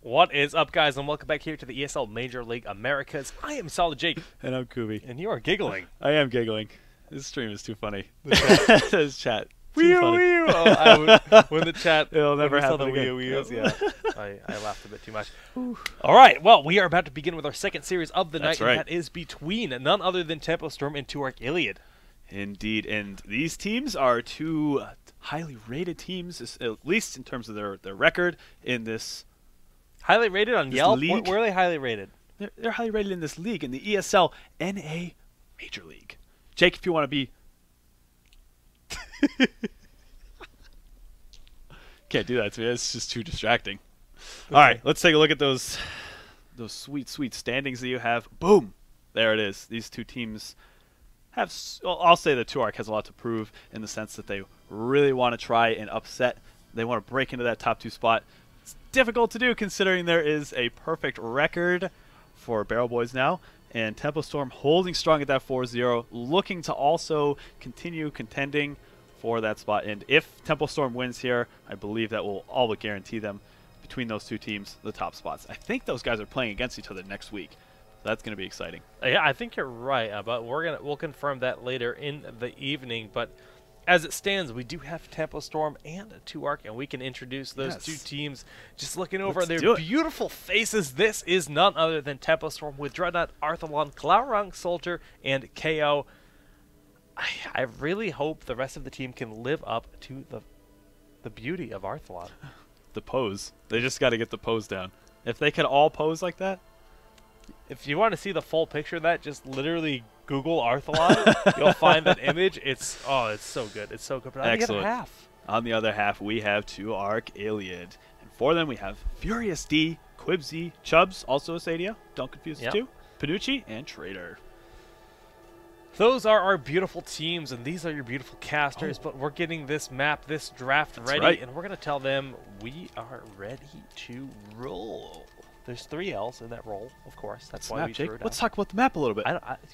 What is up, guys, and welcome back here to the ESL Major League Americas. I am Solid Jake. And I'm Kubi. And you are giggling. I am giggling. This stream is too funny. This chat. Too funny. Oh, when the chat It'll never when we saw happen the again. wheels, yeah. I laughed a bit too much. All right, well, we are about to begin with our second series of the night, right. and that is between none other than Tempo Storm and Tuark Iliad. Indeed, and these teams are two highly rated teams, at least in terms of their record in this. Highly rated on This Yelp? league? Where are they highly rated? They're highly rated in this league, in the ESL Major League. Jake, if you want to be. Can't do that to me. It's just too distracting. Okay. All right, let's take a look at those sweet, sweet standings that you have. Boom! There it is. These two teams have. I'll say that Tuark has a lot to prove in the sense that they really want to try and upset. They want to break into that top 2 spot. It's difficult to do considering there is a perfect record for Barrel Boys now. And Tempo Storm holding strong at that 4-0, looking to also continue contending for that spot. And if Tempo Storm wins here, I believe that will all but guarantee them, between those two teams, the top spots. I think those guys are playing against each other next week. So that's going to be exciting. Yeah, I think you're right, but we'll confirm that later in the evening. But as it stands, we do have Tempo Storm and Tuark, and we can introduce those two teams. Just looking over their beautiful faces, this is none other than Tempo Storm with Dreadnought, Arthalon, Glaurung Soldier, and KO. I really hope the rest of the team can live up to the beauty of Arthalon. The pose. They just got to get the pose down. If they could all pose like that. If you want to see the full picture of that, just literally Google Arthalon. You'll find that image. It's so good. It's so good. But on the other half. On the other half, we have Tuark Iliad. And for them, we have Furious D, Quibzy, Chubbs, also Asadia. Don't confuse the two. Panucci, and Trader. Those are our beautiful teams, and these are your beautiful casters, but we're getting this map, this draft ready, and we're going to tell them we are ready to roll. There's 3 L's in that roll, of course. That's why we threw it out. Let's talk about the map a little bit.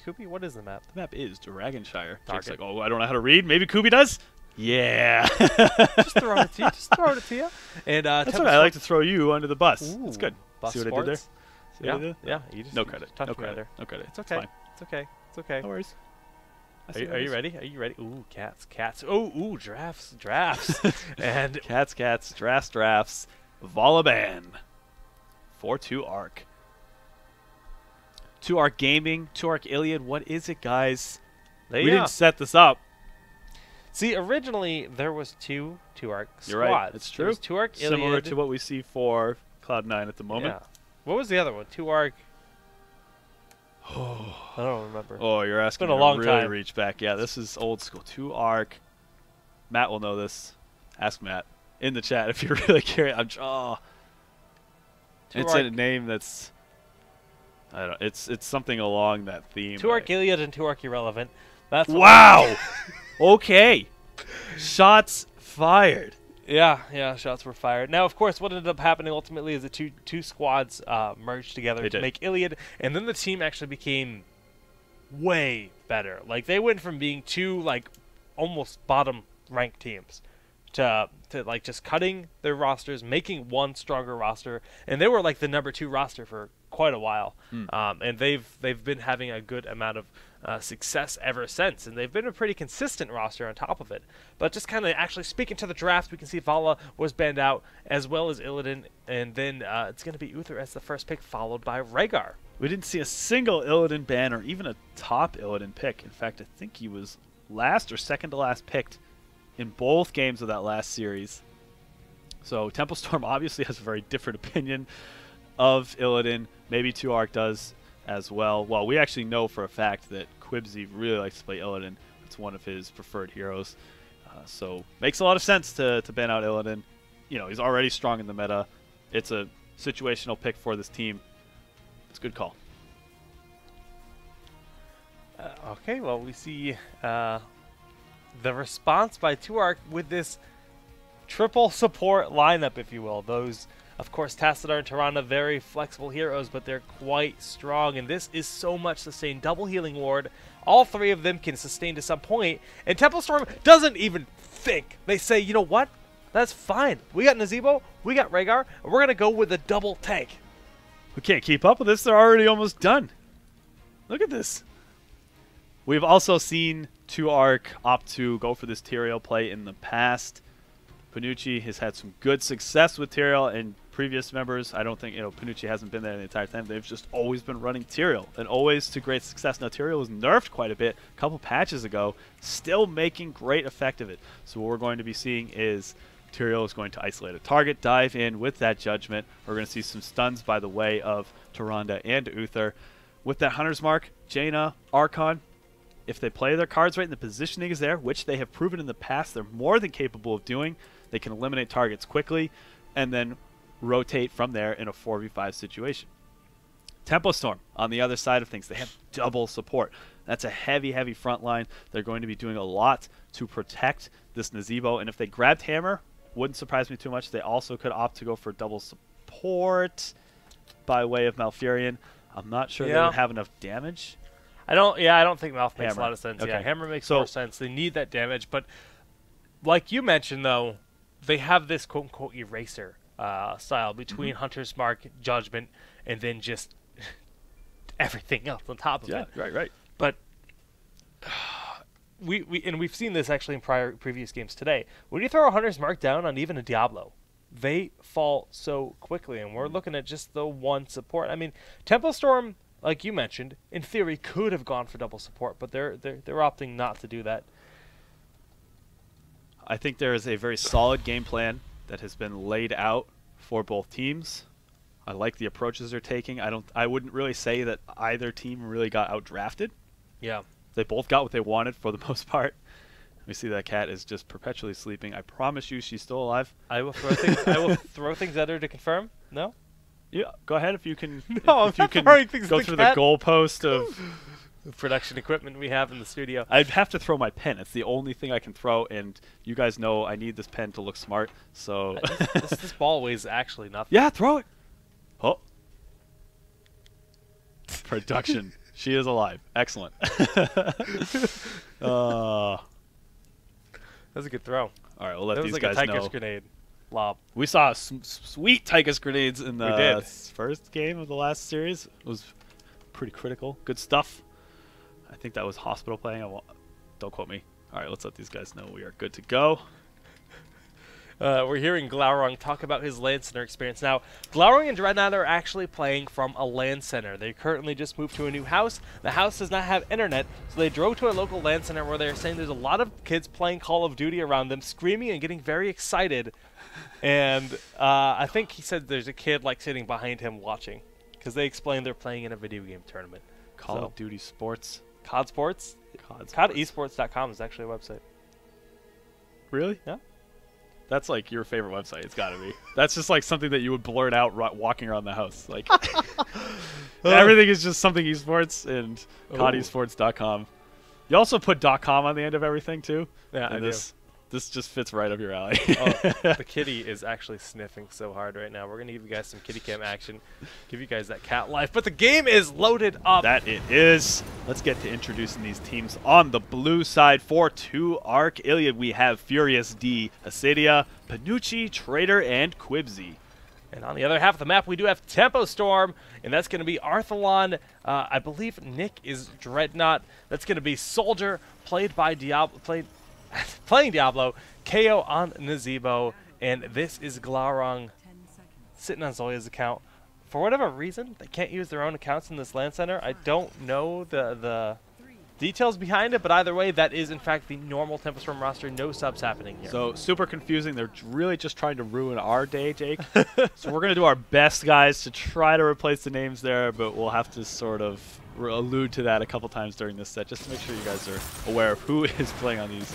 Kubi, what is the map? The map is Dragonshire. Jake's like, oh, I don't know how to read. Maybe Kubi does? Yeah. Just throw it to you. Just throw it to you. And, that's what I like to throw you under the bus. Ooh, it's good. Bus See what sports? I did there? Yeah. You just no credit. No credit. No credit. It's okay. It's okay. It's okay. No worries. Are you ready? Are you ready? Ooh, cats. Ooh, drafts. And cats, drafts. Volaban. 4-2 Arc. Tuark Gaming, Tuark Iliad. What is it, guys? We didn't set this up. See, originally there was 2 Tuark squads. You're right. It's true. Tuark Iliad. Similar to what we see for Cloud9 at the moment. Yeah. What was the other one? Tuark. I don't remember. Oh, you're asking it's been a long really time. Reach back. Yeah, this is old school. Tuark. Matt will know this. Ask Matt in the chat if you're really curious. It's a name that's. I don't. It's something along that theme. Tuark Iliad and Tuark Irrelevant. That's wow. Okay. Shots fired. Yeah, shots were fired. Now, of course, what ended up happening ultimately is the two squads merged together to make Iliad, and then the team actually became way better. Like, they went from being 2, like, almost bottom-ranked teams to like, just cutting their rosters, making 1 stronger roster, and they were, like, the number 2 roster for quite a while. And they've been having a good amount of success ever since, and they've been a pretty consistent roster on top of it. But just kind of actually speaking to the draft, we can see Vala was banned out, as well as Illidan, and then it's going to be Uther as the first pick, followed by Rhaegar. We didn't see a single Illidan ban or even a top Illidan pick. In fact, I think he was last or second to last picked in both games of that last series. So Tempo Storm obviously has a very different opinion of Illidan. Maybe Tuark does as well. Well, we actually know for a fact that Quibzy really likes to play Illidan. It's one of his preferred heroes. So makes a lot of sense to ban out Illidan. You know, he's already strong in the meta. It's a situational pick for this team. It's a good call. Okay, well, we see the response by Tuark with this triple support lineup, if you will. Those, of course, Tassadar and Tirana, very flexible heroes, but they're quite strong, and this is so much sustain. Double healing ward. All 3 of them can sustain to some point, and Tempo Storm doesn't even think. They say, you know what? That's fine. We got Nazeebo, we got Rhaegar, and we're going to go with a double tank. We can't keep up with this. They're already almost done. Look at this. We've also seen 2Arc opt to go for this Tyrael play in the past. Panucci has had some good success with Tyrael, and previous members, I don't think, Panucci hasn't been there the entire time. They've just always been running Tyrael, and always to great success. Now, Tyrael was nerfed quite a bit a couple patches ago, still making great effect of it. So what we're going to be seeing is Tyrael is going to isolate a target, dive in with that judgment. We're going to see some stuns by the way of Tyrande and Uther. With that Hunter's Mark, Jaina, Archon, if they play their cards right and the positioning is there, which they have proven in the past they're more than capable of doing, they can eliminate targets quickly and then rotate from there in a 4v5 situation. Tempo Storm, on the other side of things, they have double support. That's a heavy, heavy front line. They're going to be doing a lot to protect this Nazeebo, and if they grabbed Hammer, wouldn't surprise me too much. They also could opt to go for double support by way of Malfurion. I'm not sure they would have enough damage. I don't think Malf makes a lot of sense. Okay. Yeah, Hammer makes more sense. They need that damage, but like you mentioned, though, they have this quote-unquote eraser style between Hunter's Mark, Judgment, and then just everything else on top of it. Yeah, right. But we've seen this actually in previous games today. When you throw a Hunter's Mark down on even a Diablo, they fall so quickly, and we're looking at just the one support. I mean, Tempo Storm, like you mentioned, in theory could have gone for double support, but they're opting not to do that. I think there is a very solid game plan that has been laid out for both teams. I like the approaches they're taking. I wouldn't really say that either team really got outdrafted. Yeah. They both got what they wanted for the most part. We see that cat is just perpetually sleeping. I promise you she's still alive. I will throw things I will throw things at her to confirm. No? Yeah, go ahead if you can. No, if you I'm can throwing things go at the through cat. the goalpost of Production equipment we have in the studio. I'd have to throw my pen. It's the only thing I can throw, and you guys know I need this pen to look smart. So this ball weighs actually nothing. Yeah, throw it. Oh. Production. She is alive. Excellent. That was a good throw. All right, we'll let that these was guys like a know. Tychus grenade. Lob. We saw sweet Tychus grenades in the first game of the last series. It was pretty critical. Good stuff. I think that was hospital playing. Don't quote me. All right, let's let these guys know we are good to go. We're hearing Glaurung talk about his LAN center experience. Now, Glaurung and Dreadnought are actually playing from a LAN center. They currently just moved to a new house. The house does not have internet, so they drove to a local LAN center where they're saying there's a lot of kids playing Call of Duty around them, screaming and getting very excited. And I think he said there's a kid like sitting behind him watching, because they explained they're playing in a video game tournament. Call of Duty Sports. COD Sports? COD Sports. CODesports.com is actually a website. Really? Yeah. That's like your favorite website. It's got to be. That's just like something that you would blurt out walking around the house. Like everything is just something esports and CODesports.com. You also put .com on the end of everything too. Yeah, I do. This just fits right up your alley. The kitty is actually sniffing so hard right now. We're going to give you guys some kitty cam action, give you guys that cat life. But the game is loaded up. That it is. Let's get to introducing these teams. On the blue side for 2Arc Iliad, we have Furious D, Hasidia, Panucci, Trader, and Quibsy. And on the other half of the map, we do have Tempo Storm, and that's going to be Arthalon. I believe Nick is Dreadnought. That's going to be Soldier, played by playing Diablo, KO on Nazeebo, and this is Glaurung sitting on Zolia's account. For whatever reason, they can't use their own accounts in this LAN center. I don't know the details behind it, but either way, that is in fact the normal Tempo Storm roster. No subs happening here. So super confusing. They're really just trying to ruin our day, Jake. So we're going to do our best, guys, to try to replace the names there, but we'll have to sort of allude to that a couple times during this set just to make sure you guys are aware of who is playing on these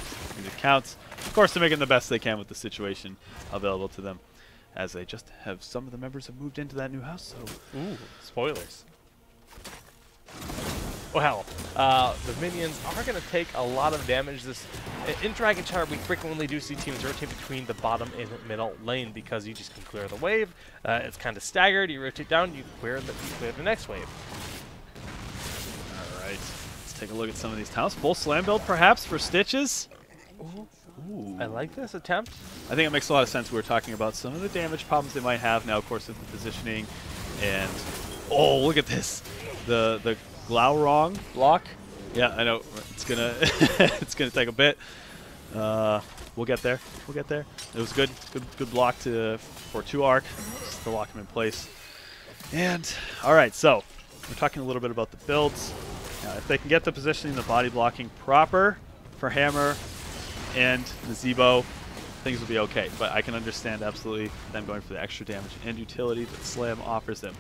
accounts. Of course, they're making the best they can with the situation available to them, as they just have some of the members have moved into that new house. So, ooh, spoilers. Well, the minions are going to take a lot of damage. In Dragon Tower, we frequently do see teams rotate between the bottom and middle lane because you just can clear the wave. It's kind of staggered. You rotate down, you clear the next wave. All right, let's take a look at some of these towns. Full slam build, perhaps, for Stitches. Ooh. Ooh. I like this attempt. I think it makes a lot of sense. We were talking about some of the damage problems they might have now, of course, with the positioning. And, oh, look at this. The Glaurong block. Yeah, I know. It's gonna it's gonna take a bit. We'll get there. We'll get there. It was good block for 2Ark just to lock him in place. And all right, so we're talking a little bit about the builds. Now, if they can get the positioning, the body blocking proper for Hammer and Nazebo, things will be okay. But I can understand absolutely them going for the extra damage and utility that Slam offers them.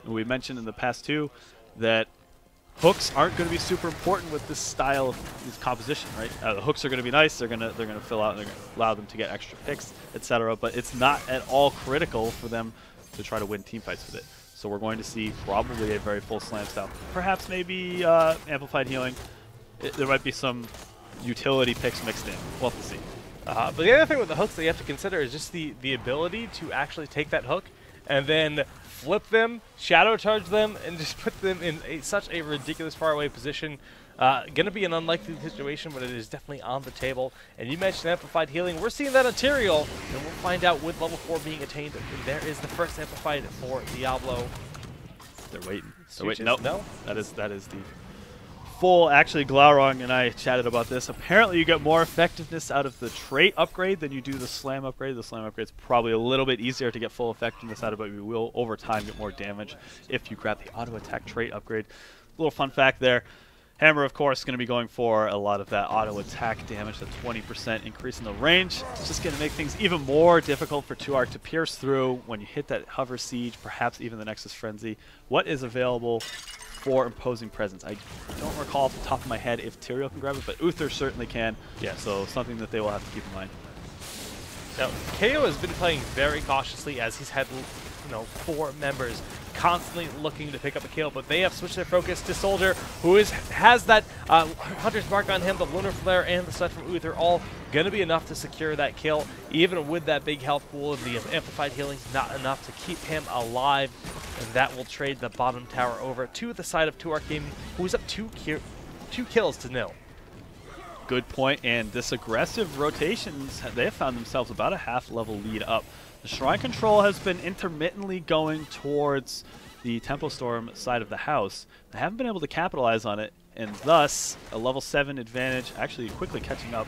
And we mentioned in the past too that hooks aren't going to be super important with this style of this composition, right? The hooks are going to be nice. They're going to fill out. And they're going to allow them to get extra picks, etc. But it's not at all critical for them to try to win team fights with it. So we're going to see probably a very full Slam style. Perhaps maybe amplified healing. There might be some utility picks mixed in. We'll have to see. But the other thing with the hooks that you have to consider is just the ability to actually take that hook and then flip them, shadow charge them, and just put them in such a ridiculous far away position. Going to be an unlikely situation, but it is definitely on the table. And you mentioned amplified healing. We're seeing that Ontario, and we'll find out with level 4 being attained. And there is the first amplified for Diablo. They're waiting. They're waiting. Nope. No. That is the full. Actually, Glaurong and I chatted about this. Apparently, you get more effectiveness out of the trait upgrade than you do the Slam upgrade. The Slam upgrade is probably a little bit easier to get full effectiveness out of, but you will over time get more damage if you grab the auto attack trait upgrade. Little fun fact there. Hammer, of course, going to be going for a lot of that auto attack damage, the 20% increase in the range. It's just going to make things even more difficult for 2Ark to pierce through when you hit that hover siege, perhaps even the Nexus Frenzy. What is available for imposing presence? I don't recall off the top of my head if Tyrael can grab it, but Uther certainly can. Yeah, so something that they will have to keep in mind. Now, KO has been playing very cautiously as he's had, 4 members constantly looking to pick up a kill, but they have switched their focus to Soldier, who has that Hunter's Mark on him, the Lunar Flare, and the Stun from Uther, all going to be enough to secure that kill. Even with that big health pool and the amplified healing, not enough to keep him alive, and that will trade the bottom tower over to the side of 2Ark Gaming, who's up 2 kills to 0. Good point, and this aggressive rotations, they have found themselves about a half-level lead up. The Shrine Control has been intermittently going towards the Tempo Storm side of the house. They haven't been able to capitalize on it, and thus a level 7 advantage actually quickly catching up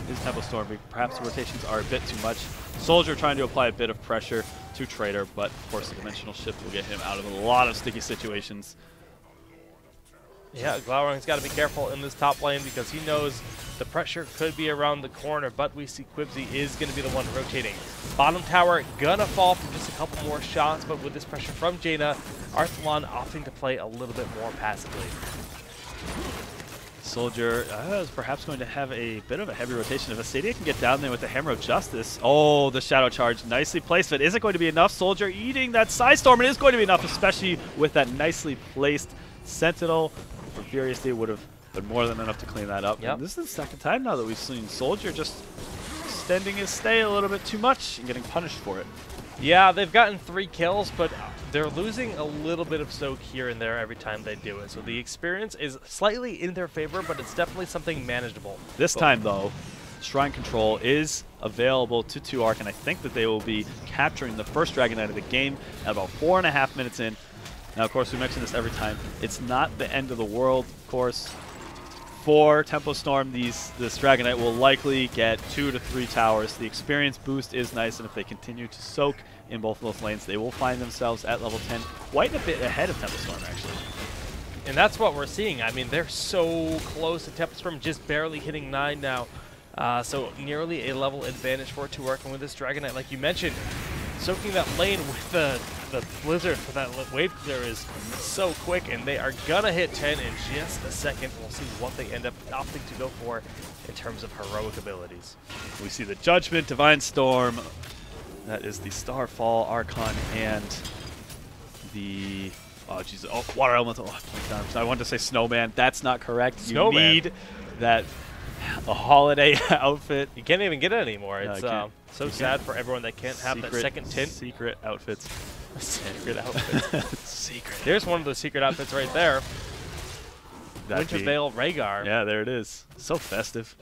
is Tempo Storm. Perhaps the rotations are a bit too much. Soldier trying to apply a bit of pressure to Trader, but of course the Dimensional Shift will get him out of a lot of sticky situations. Yeah, Glaurong's got to be careful in this top lane because he knows the pressure could be around the corner, but we see Quibsy is going to be the one rotating. Bottom tower gonna fall from just a couple more shots, but with this pressure from Jaina, Arthalon opting to play a little bit more passively. Soldier is perhaps going to have a bit of a heavy rotation. If Astadia can get down there with the Hammer of Justice. Oh, the Shadow Charge nicely placed, but is it going to be enough? Soldier eating that Side Storm, it is going to be enough, especially with that nicely placed Sentinel. For Furious Day would have been more than enough to clean that up. Yep. And this is the second time now that we've seen Soldier just extending his stay a little bit too much and getting punished for it. Yeah, they've gotten 3 kills, but they're losing a little bit of soak here and there every time they do it. So the experience is slightly in their favor, but it's definitely something manageable. This time, though, Shrine Control is available to 2Ark, and I think that they will be capturing the first Dragon Knight of the game at about 4.5 minutes in. Now, of course, we mention this every time. It's not the end of the world, of course. For Tempo Storm, this Dragon Knight will likely get 2 to 3 towers. The experience boost is nice, and if they continue to soak in both of those lanes, they will find themselves at level 10 quite a bit ahead of Tempo Storm, actually. And that's what we're seeing. I mean, they're so close to Tempo Storm, just barely hitting 9 now. So nearly a level advantage for 2Ark. And with this Dragon Knight, like you mentioned, soaking that lane with the Blizzard for that wave clear is so quick, and they are gonna hit 10 in just a second. We'll see what they end up opting to go for in terms of heroic abilities. We see the Judgment, Divine Storm. That is the Starfall, Archon, and the Water Elemental. I wanted to say Snowman. That's not correct. Snowman. You need that a holiday outfit. You can't even get it anymore. It's so sad for everyone that can't have that second tint. Secret outfits. Secret outfits. Secret. There's one of those secret outfits right there. Winter Veil Rhaegar. Yeah, there it is. So festive.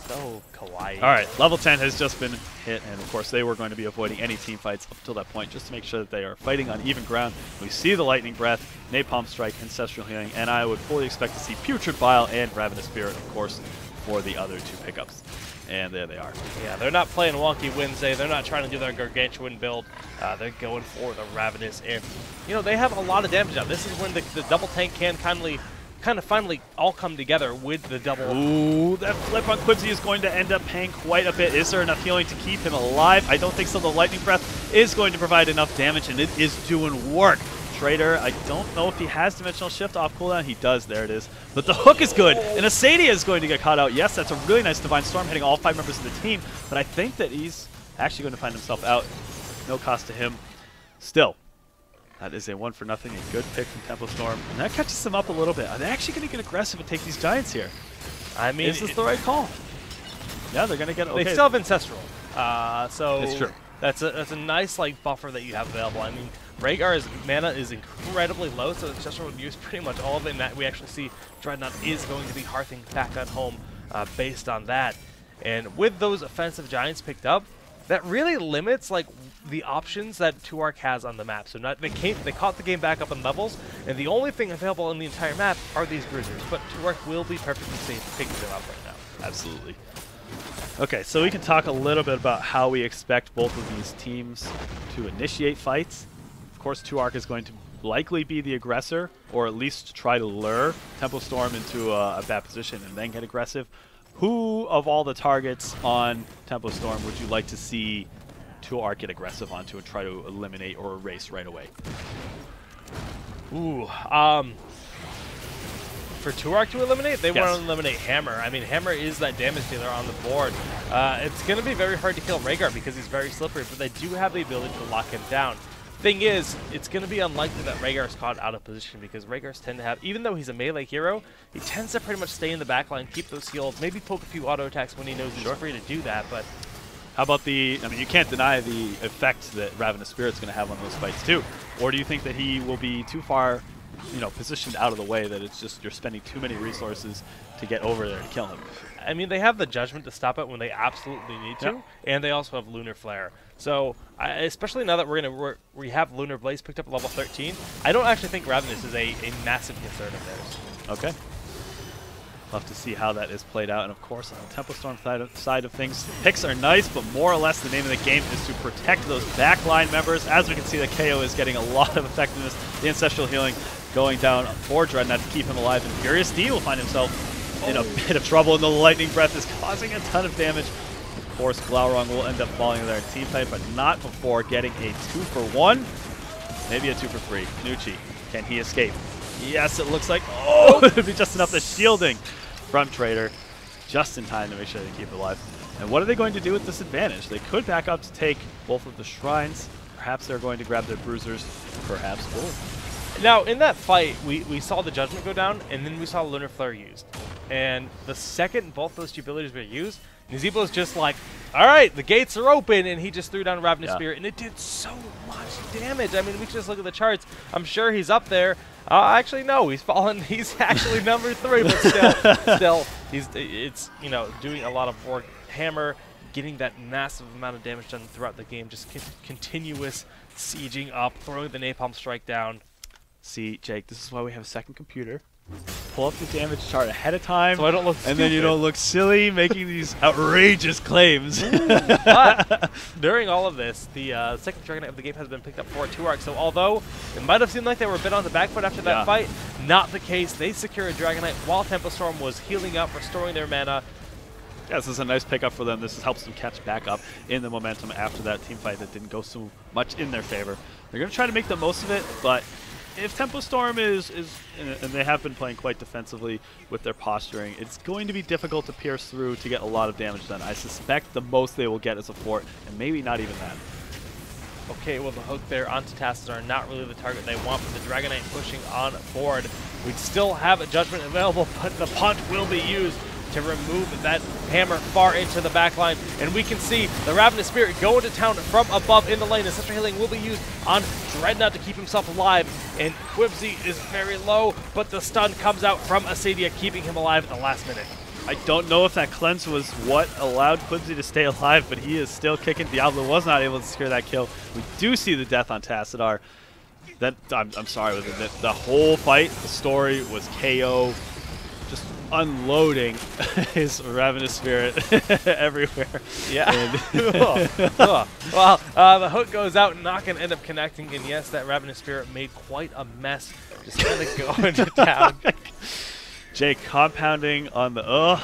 So kawaii. All right, level 10 has just been hit, and of course they were going to be avoiding any team fights up until that point just to make sure that they are fighting on even ground. We see the Lightning Breath, Napalm Strike, Ancestral Healing, and I would fully expect to see Putrid Bile and Ravenous Spirit, of course, for the other 2 pickups. And there they are. Yeah, they're not playing Wonky Wednesday. They're not trying to do their Gargantuan build. They're going for the Ravenous. And, you know, they have a lot of damage now. This is when the double tank can kind of finally all come together with the double. Ooh, that flip on Quibsy is going to end up paying quite a bit. Is there enough healing to keep him alive? I don't think so. The Lightning Breath is going to provide enough damage, and it is doing work. Trader, I don't know if he has Dimensional Shift off cooldown. He does. There it is. But the hook is good, and Asadia is going to get caught out. Yes, that's a really nice Divine Storm hitting all 5 members of the team, but I think that he's actually going to find himself out. No cost to him. Still, that is a 1-for-0, a good pick from Tempo Storm, and that catches him up a little bit. Are they actually going to get aggressive and take these Giants here? I mean, is this the right call? Yeah, they're going to get okay. They still have Ancestral, so it's true. That's a nice like buffer that you have available. I mean, Rhaegar's mana is incredibly low, so Ancestral would use pretty much all of it, and that we actually see Dreadnought is going to be hearthing back at home based on that. And with those offensive Giants picked up, that really limits like the options that 2ARK has on the map. So they caught the game back up in levels, and the only thing available in the entire map are these bruisers. But 2ARK will be perfectly safe picking them up right now. Absolutely. Okay, so we can talk a little bit about how we expect both of these teams to initiate fights. Of course, 2ARK is going to likely be the aggressor, or at least try to lure Tempo Storm into a bad position and then get aggressive. Who of all the targets on Tempo Storm would you like to see 2ARK get aggressive onto and try to eliminate or erase right away? Ooh, for 2ARK to eliminate, they want to eliminate Hammer. I mean, Hammer is that damage dealer on the board. It's going to be very hard to kill Rhaegar because he's very slippery, but they do have the ability to lock him down. Thing is, it's going to be unlikely that Rhaegar is caught out of position because Rhaegars tend to have, even though he's a melee hero, he tends to pretty much stay in the backline, keep those healed, maybe poke a few auto attacks when he knows he's free to do that, but... How about I mean, you can't deny the effect that Ravenous Spirit's going to have on those fights too. Or do you think that he will be too far, you know, positioned out of the way that it's just you're spending too many resources to get over there to kill him? I mean, they have the judgment to stop it when they absolutely need to, and they also have Lunar Flare. So, especially now that we have Lunar Blaze picked up at level 13, I don't actually think Ravenous is a massive concern of theirs. Okay. We'll have to see how that is played out. And of course, on the Tempo Storm side of things, picks are nice, but more or less the name of the game is to protect those backline members. As we can see, the KO is getting a lot of effectiveness. The Ancestral Healing going down for Dreadnought to keep him alive. And Furious D will find himself in a bit of trouble, and the Lightning Breath is causing a ton of damage. Of course, Glaurung will end up falling there in team fight, but not before getting a 2-for-1, maybe a 2-for-3. Nucci, can he escape? Yes, it looks like, it'd be just enough the shielding from Trader, just in time to make sure they keep it alive. And what are they going to do with this advantage? They could back up to take both of the shrines. Perhaps they're going to grab their bruisers, perhaps both. Now, in that fight, we saw the Judgment go down, and then we saw Lunar Flare used. And the second both those two abilities were used, Nazeebo's just like, all right, the gates are open, and he just threw down Ravenous Spirit, and it did so much damage. I mean, we can just look at the charts. I'm sure he's up there. Actually, no, he's fallen. He's actually number 3, but still, it's you know, doing a lot of work. Hammer getting that massive amount of damage done throughout the game, just continuous sieging up, throwing the Napalm Strike down. See, Jake, this is why we have a second computer. Pull up the damage chart ahead of time, so I don't look stupid. And then you don't look silly making these outrageous claims. But during all of this, the second Dragonite of the game has been picked up for 2ARK. So although it might have seemed like they were a bit on the back foot after that fight, not the case. They secured Dragonite while Tempo Storm was healing up, restoring their mana. Yeah, this is a nice pickup for them. This helps them catch back up in the momentum after that team fight that didn't go so much in their favor. They're going to try to make the most of it, but if Tempo Storm is and they have been playing quite defensively with their posturing, it's going to be difficult to pierce through to get a lot of damage done. I suspect the most they will get is a fort, and maybe not even that. Okay, well, the hook there onto Tassos are not really the target they want, but the Dragonite pushing on forward. We'd still have a Judgment available, but the punt will be used to remove that Hammer far into the backline. And we can see the Ravenous Spirit go into town from above in the lane. Ancestral Healing will be used on Dreadnought to keep himself alive. And Quibsy is very low, but the stun comes out from Asadia, keeping him alive at the last minute. I don't know if that cleanse was what allowed Quibsy to stay alive, but he is still kicking. Diablo was not able to secure that kill. We do see the death on Tassadar. That I'm sorry with it. The whole fight, the story was KO, just unloading his Ravenous Spirit everywhere. Yeah. Well, the hook goes out, not going to end up connecting, and yes, that Ravenous Spirit made quite a mess, just kind of going to town. Jay compounding on the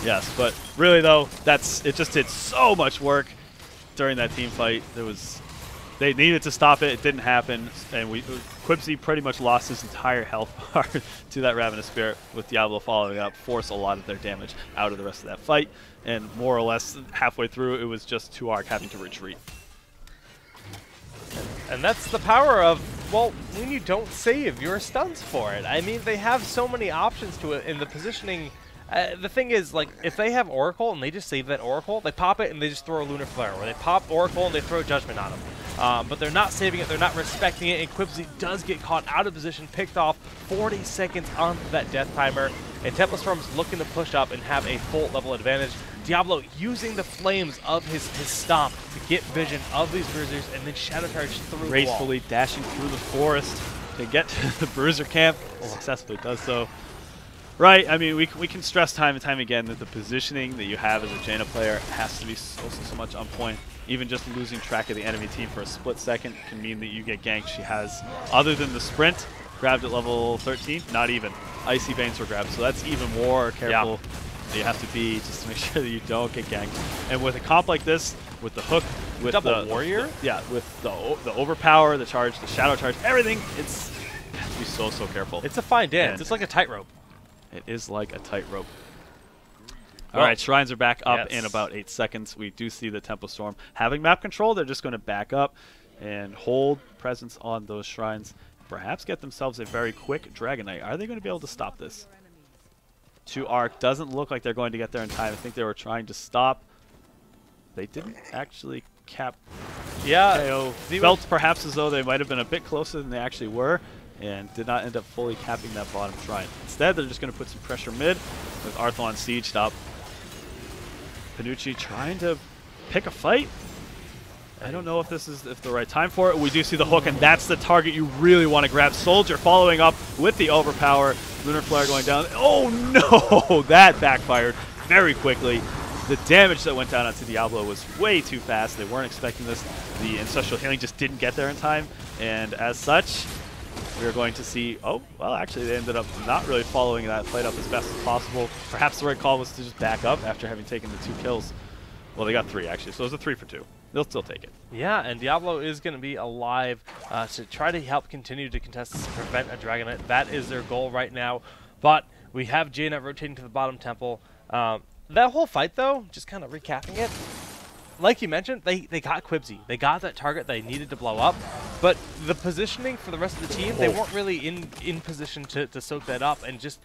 yes, but really though, it just did so much work during that team fight. They needed to stop it. It didn't happen, and Quibsy pretty much lost his entire health bar to that Ravenous Spirit, with Diablo following up, forced a lot of their damage out of the rest of that fight, and more or less halfway through, it was just 2ARC having to retreat. And that's the power of, well, when you don't save your stuns for it. I mean, they have so many options to it in the positioning. The thing is, like, if they have Oracle and they just save that Oracle, they pop it and they just throw a Lunar Flare, or they pop Oracle and they throw Judgment on them. But they're not saving it, they're not respecting it, and Quibsy does get caught out of position, picked off 40 seconds onto that death timer, and Temple Storm's looking to push up and have a full level advantage. Diablo using the flames of his stomp to get vision of these bruisers and then shadow charge through gracefully the wall. Dashing through the forest to get to the bruiser camp. Successfully does so. Right, I mean, we can stress time and time again that the positioning that you have as a Jaina player has to be so much on point. Even just losing track of the enemy team for a split second can mean that you get ganked. She has, other than the sprint, grabbed at level 13, not even. Icy Veins were grabbed, so that's even more careful. Yeah. You have to be just to make sure that you don't get ganked. And with a comp like this, with the hook, with double warrior, with the overpower, the charge, the shadow charge, everything, you have to be so careful. It's a fine dance. It's like a tightrope. It is like a tightrope. All right, shrines are back up in about 8 seconds. We do see the Tempo Storm having map control. They're just going to back up and hold presence on those shrines. Perhaps get themselves a very quick Dragon Knight. Are they going to be able to stop this? 2ARC doesn't look like they're going to get there in time. I think they were trying to stop. They didn't actually cap KO. Felt perhaps as though they might have been a bit closer than they actually were, and did not end up fully capping that bottom shrine. Instead, they're just going to put some pressure mid with Arthlon siege stop. Panucci trying to pick a fight. I don't know if this is the right time for it. We do see the hook, and that's the target you really want to grab. Soldier following up with the overpower. Lunar Flare going down. Oh no! That backfired very quickly. The damage that went down onto Diablo was way too fast. They weren't expecting this. The Ancestral Healing just didn't get there in time, and as such, we're going to see, oh, well, actually, they ended up not really following that fight up as best as possible. Perhaps the right call was to just back up after having taken the 2 kills. Well, they got 3, actually, so it was a 3 for 2. They'll still take it. Yeah, and Diablo is going to be alive to try to help continue to contest this and prevent a Dragon Knight. That is their goal right now. But we have Jaina rotating to the bottom temple. That whole fight, though, just kind of recapping it, like you mentioned, they got Quibsy. They got that target they needed to blow up, but the positioning for the rest of the team, they weren't really in position to soak that up, and just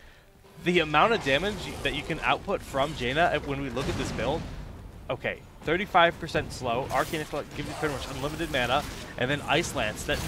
the amount of damage that you can output from Jaina when we look at this build, okay, 35% slow, Arcane Intellect gives you pretty much unlimited mana, and then Ice Lance, that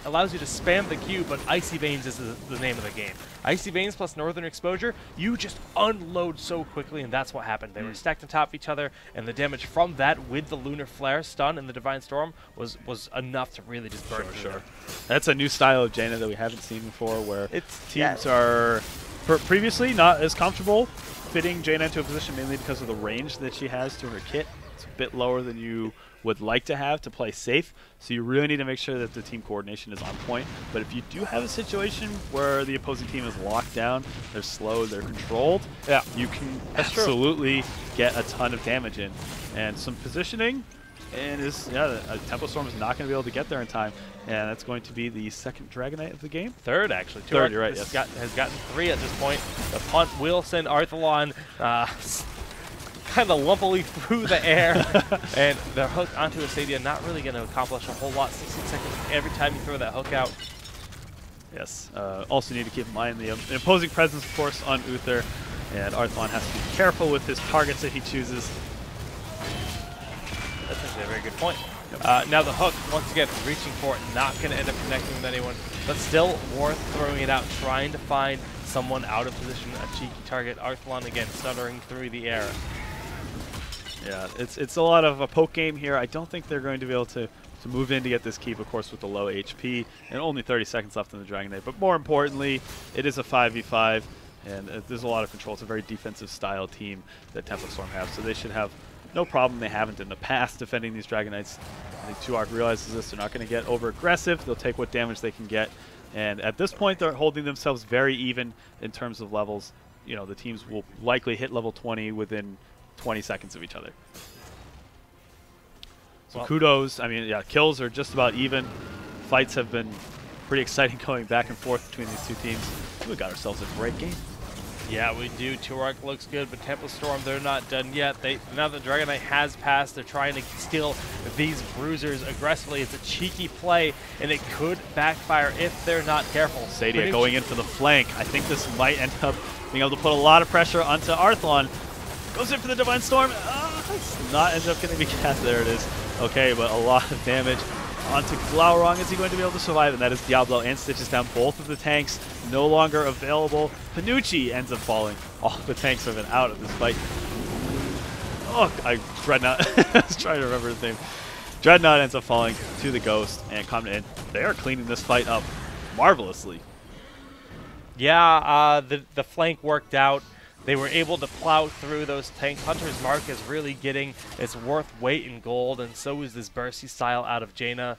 allows you to spam the Q, but Icy Veins is the name of the game. Icy Veins plus Northern Exposure, you just unload so quickly, and that's what happened. They were stacked on top of each other, and the damage from that with the Lunar Flare stun and the Divine Storm was enough to really just burn through them. That's a new style of Jaina that we haven't seen before, where teams are previously not as comfortable fitting Jaina into a position, mainly because of the range that she has to her kit. It's a bit lower than you would like to have to play safe, so you really need to make sure that the team coordination is on point. But if you do have a situation where the opposing team is locked down, they're slow, they're controlled, you can absolutely get a ton of damage in. And some positioning, and a Tempo Storm is not going to be able to get there in time, and that's going to be the second Dragon Knight of the game. Third, actually. Third, you're right, yes. Has gotten 3 at this point. The punt will send Arthalon kind of lumpily through the air, and the hook onto Astadia, not really going to accomplish a whole lot. 16 seconds every time you throw that hook out. Yes. Also need to keep in mind the opposing presence, of course, on Uther, and Arthalon has to be careful with his targets that he chooses. That's actually a very good point. Now the hook, once again, reaching for it, not going to end up connecting with anyone, but still worth throwing it out, trying to find someone out of position, a cheeky target. Arthlon again stuttering through the air. Yeah, it's a lot of a poke game here. I don't think they're going to be able to move in to get this keep, of course, with the low HP, and only 30 seconds left in the Dragon Knight. But more importantly, it is a 5v5, and there's a lot of control. It's a very defensive style team that Tempo Storm have, so they should have no problem. They haven't in the past defending these Dragon Knights. I think 2Arc realizes this. They're not going to get over aggressive. They'll take what damage they can get, and at this point, they're holding themselves very even in terms of levels. You know, the teams will likely hit level 20 within 20 seconds of each other. So well, kudos. I mean, yeah, kills are just about even. Fights have been pretty exciting going back and forth between these two teams. We got ourselves a great game. Yeah, we do. 2Arc looks good, but Tempo Storm, they're not done yet. Now that Dragon Knight has passed, they're trying to steal these bruisers aggressively. It's a cheeky play, and it could backfire if they're not careful. Sadia going in for the flank. I think this might end up being able to put a lot of pressure onto Arthlon. Goes in for the Divine Storm. It's not end up getting the cast. There it is. Okay, but a lot of damage onto Glaurung. Is he going to be able to survive? And that is Diablo and Stitches down. Both of the tanks no longer available. Panucci ends up falling. All the tanks have been out of this fight. Oh, Dreadnought. I was trying to remember his name. Dreadnought ends up falling to the Ghost and coming in. They are cleaning this fight up marvelously. Yeah, the flank worked out. They were able to plow through those tanks. Hunter's Mark is really getting its worth weight in gold, and so is this Bursty style out of Jaina.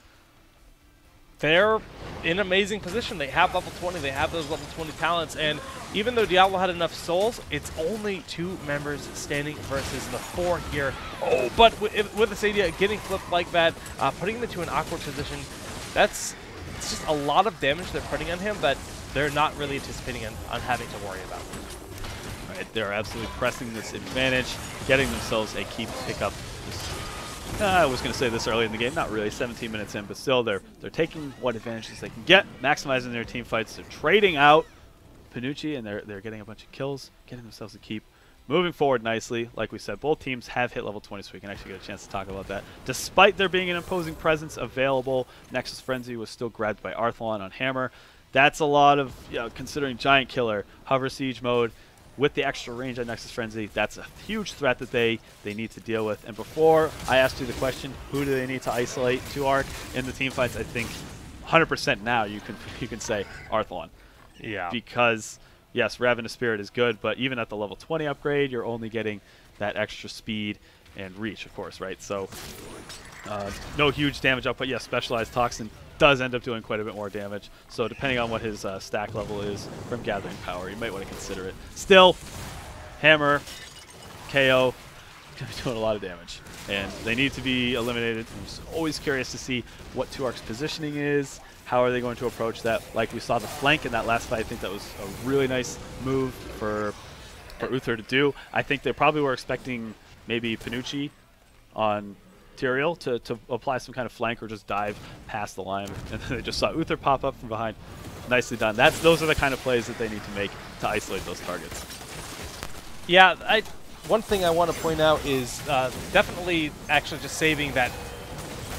They're in amazing position. They have level 20. They have those level 20 talents, and even though Diablo had enough souls, it's only 2 members standing versus the 4 here. Oh, but with the Sadia getting flipped like that, putting them into an awkward position, it's just a lot of damage they're putting on him that they're not really anticipating on having to worry about. They're absolutely pressing this advantage, getting themselves a keep pickup. I was going to say this early in the game, not really, 17 minutes in, but still they're taking what advantages they can get, maximizing their team fights. They're trading out Panucci, and they're getting a bunch of kills, getting themselves a keep. Moving forward nicely, like we said, both teams have hit level 20, so we can actually get a chance to talk about that. Despite there being an imposing presence available, Nexus Frenzy was still grabbed by Arthlon on Hammer. That's a lot of, considering Giant Killer, Hover Siege mode, with the extra range on Nexus Frenzy, that's a huge threat that they need to deal with. And before I asked you the question, who do they need to isolate 2Arc in the team fights, I think 100% now you can say Arthlon. Yeah. Because, yes, Ravenous Spirit is good, but even at the level 20 upgrade, you're only getting that extra speed and reach, of course, right? So no huge damage up, but yes, Specialized Toxin does end up doing quite a bit more damage. So depending on what his stack level is from Gathering Power, you might want to consider it. Still, Hammer, KO, going to be doing a lot of damage. And they need to be eliminated. I'm just always curious to see what 2Arc's positioning is. How are they going to approach that? Like we saw the flank in that last fight, I think that was a really nice move for Uther to do. I think they probably were expecting maybe Panucci on Tyrael to apply some kind of flank or just dive past the line, and then they just saw Uther pop up from behind. Nicely done. Those are the kind of plays that they need to make to isolate those targets. Yeah, one thing I want to point out is definitely actually just saving that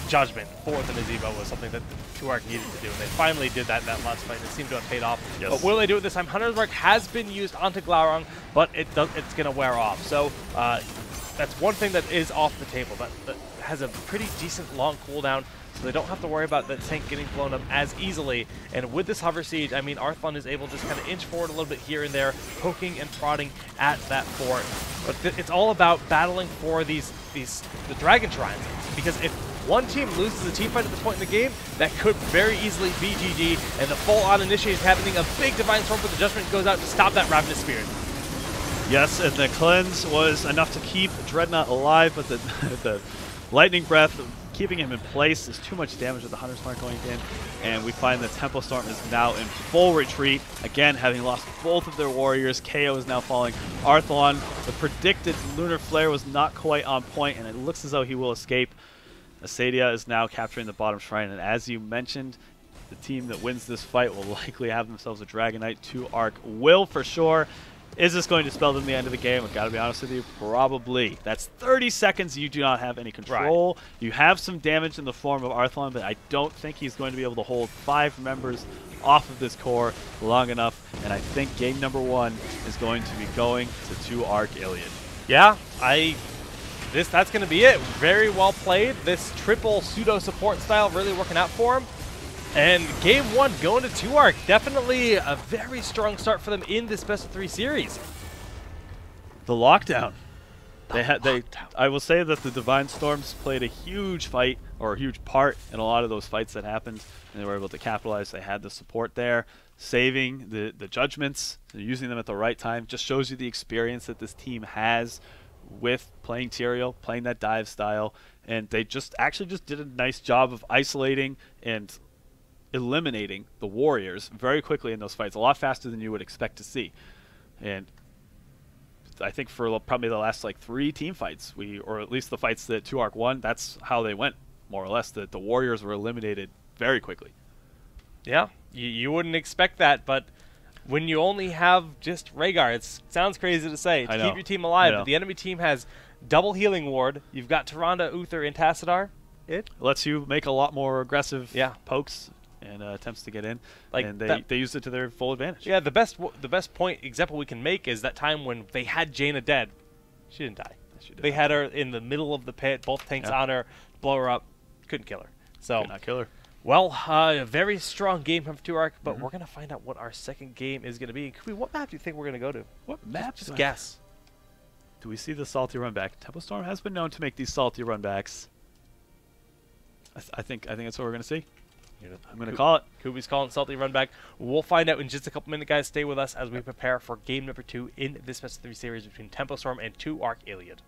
judgment for the Nazeebo was something that 2Arc needed to do, and they finally did that in that last fight. It seemed to have paid off. Yes. But will they do it this time? Hunter's Mark has been used onto Glaurung, but it's going to wear off. So that's one thing that is off the table. That has a pretty decent long cooldown, so they don't have to worry about that tank getting blown up as easily. And with this Hover Siege, I mean, Arthlon is able to just kind of inch forward a little bit here and there, poking and prodding at that fort. But it's all about battling for the Dragon Shrines, because if one team loses a team fight at this point in the game, that could very easily be GG, and the full-on initiate is happening. A big Divine Storm for the Judgment goes out to stop that Ravenous Spirit. Yes, and the cleanse was enough to keep Dreadnought alive, but the Lightning Breath keeping him in place is too much damage with the Hunter's Mark going in, and we find that Tempo Storm is now in full retreat, again having lost both of their warriors. KO is now falling. Arthlon, the predicted Lunar Flare was not quite on point, and it looks as though he will escape. Asadia is now capturing the bottom shrine, and as you mentioned, the team that wins this fight will likely have themselves a Dragon Knight. 2Arc will for sure. Is this going to spell them the end of the game? I've got to be honest with you, probably. That's 30 seconds you do not have any control. Right. You have some damage in the form of Arthlon, but I don't think he's going to be able to hold 5 members off of this core long enough, and I think game number 1 is going to be going to 2 Arc Iliad. Yeah, that's going to be it. Very well played. This triple pseudo support style really working out for him. And game 1 going to 2 Arc. Definitely a very strong start for them in this best of 3 series. The lockdown. I will say that the Divine Storms played a huge fight, or a huge part in a lot of those fights that happened, and they were able to capitalize. They had the support there, saving the judgments, using them at the right time. Just shows you the experience that this team has with playing Tyrael, playing that dive style, and they actually did a nice job of isolating and eliminating the Warriors very quickly in those fights, a lot faster than you would expect to see. And I think for probably the last like 3 team fights, or at least the fights that 2 Arc won, that's how they went, more or less. That the Warriors were eliminated very quickly. Yeah, you wouldn't expect that, but when you only have just Rhaegar, it sounds crazy to say, to keep your team alive, but the enemy team has double healing ward. You've got Tyrande, Uther, and Tassadar. It lets you make a lot more aggressive pokes and attempts to get in, and they used it to their full advantage. Yeah, the best point example we can make is that time when they had Jaina dead. She didn't die. They had her in the middle of the pit, both tanks on her, blow her up, couldn't kill her. So could not kill her. Well, a very strong game from 2 Arc, but we're gonna find out what our second game is gonna be. Kubi, what map do you think we're gonna go to? What map? Just guess. Do we see the salty runback? Tempo Storm has been known to make these salty runbacks. I think that's what we're gonna see. I'm going to call it. Kubi's calling salty run back. We'll find out in just a couple minutes, guys. Stay with us as we prepare for game number 2 in this best of 3 series between Tempo Storm and 2 Arc Iliad.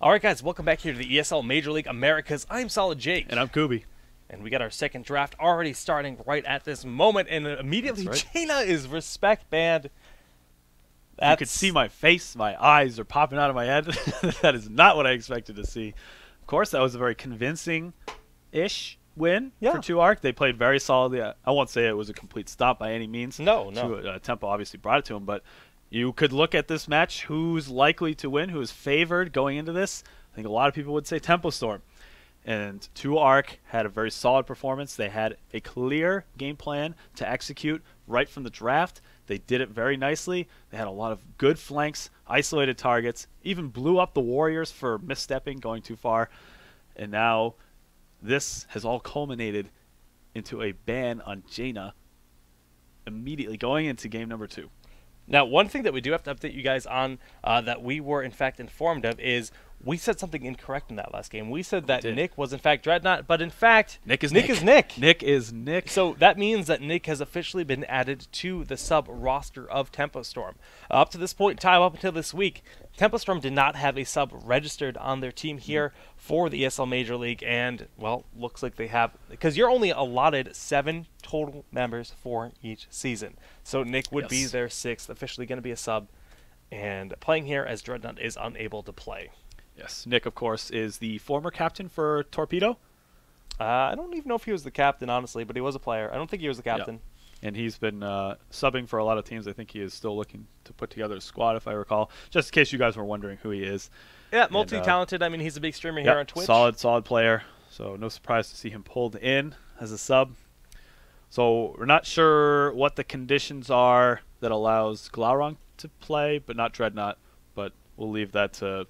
Alright guys, welcome back here to the ESL Major League Americas. I'm Solid Jake. And I'm Kubi. And we got our second draft already starting right at this moment, and immediately right. Jaina is respect banned. You could see my face, my eyes are popping out of my head. That is not what I expected to see. Of course, that was a very convincing-ish win for 2ARC. They played very solidly. I won't say it was a complete stop by any means. No. Tempo obviously brought it to him, but you could look at this match, who's likely to win, who is favored going into this. I think a lot of people would say Tempo Storm. And 2ARC had a very solid performance. They had a clear game plan to execute right from the draft. They did it very nicely. They had a lot of good flanks, isolated targets, even blew up the Warriors for misstepping, going too far. And now this has all culminated into a ban on Jaina immediately going into game number 2. Now, one thing that we do have to update you guys on that we were, in fact, informed of is we said something incorrect in that last game. We said that Nick was in fact Dreadnought, but in fact Nick is Nick. Nick is Nick. So that means that Nick has officially been added to the sub roster of Tempo Storm. Up to this point in time, up until this week, Tempo Storm did not have a sub registered on their team here for the ESL Major League, and well, looks like they have, because you're only allotted 7 total members for each season. So Nick would be their 6th, officially going to be a sub, and playing here as Dreadnought is unable to play. Yes, Nick, of course, is the former captain for Torpedo. I don't even know if he was the captain, honestly, but he was a player. I don't think he was the captain. Yeah. And he's been subbing for a lot of teams. I think he is still looking to put together a squad, if I recall. Just in case you guys were wondering who he is. Yeah, multi-talented. I mean, he's a big streamer here on Twitch. Solid player. So no surprise to see him pulled in as a sub. So we're not sure what the conditions are that allows Glaurung to play, but not Dreadnought. But we'll leave that to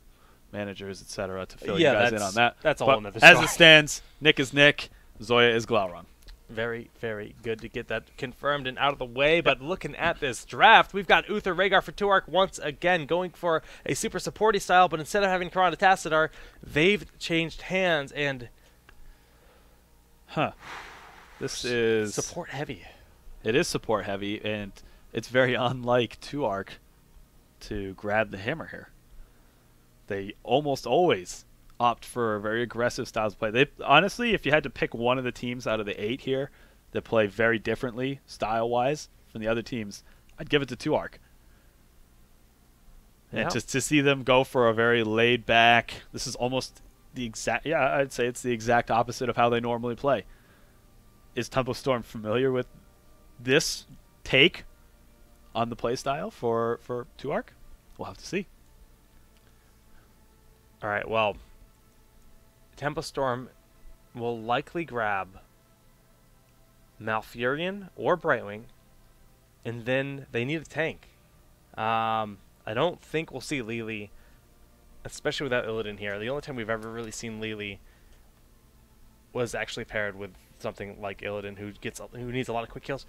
managers, etc., to fill you guys in on that. That's a but whole nother story. As it stands, Nick is Nick, Zoya is Glaurung. Very, very good to get that confirmed and out of the way. But looking at this draft, we've got Uther Rhaegar for Tuark once again going for a super supporty style, but instead of having Karanda Tassadar, they've changed hands and this is support heavy. It is support heavy, and it's very unlike Tuark to grab the hammer here. They almost always opt for very aggressive styles of play. They honestly, if you had to pick one of the teams out of the 8 here that play very differently style-wise from the other teams, I'd give it to Tuark. And just to see them go for a very laid-back, this is almost the exact, I'd say it's the exact opposite of how they normally play. Is Tempo Storm familiar with this take on the play style for Tuark? We'll have to see. All right, well, Tempo Storm will likely grab Malfurion or Brightwing, and then they need a tank. I don't think we'll see Lili, especially without Illidan here. The only time we've ever really seen Lili was actually paired with something like Illidan, who needs a lot of quick kills.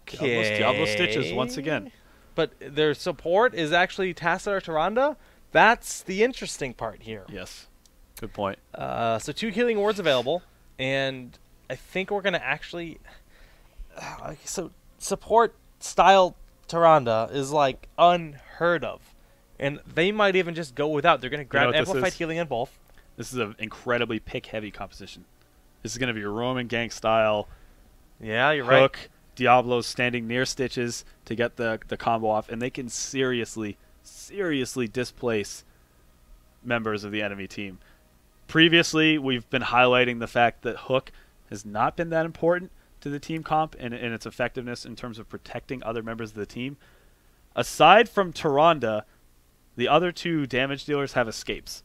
Okay. Diablo Stitches once again. But their support is actually Tassadar Tyrande. That's the interesting part here. Yes. Good point. So 2 healing wards available, and I think we're going to actually... so support style Tyrande is like unheard of. And they might even just go without. They're going to grab amplified healing on both. This is an incredibly pick-heavy composition. This is going to be a Roman gank style. Yeah, you're Hook, right. Diablo's standing near Stitches to get the combo off, and they can seriously displace members of the enemy team. Previously, we've been highlighting the fact that Hook has not been that important to the team comp and its effectiveness in terms of protecting other members of the team. Aside from Tyrande, the other 2 damage dealers have escapes.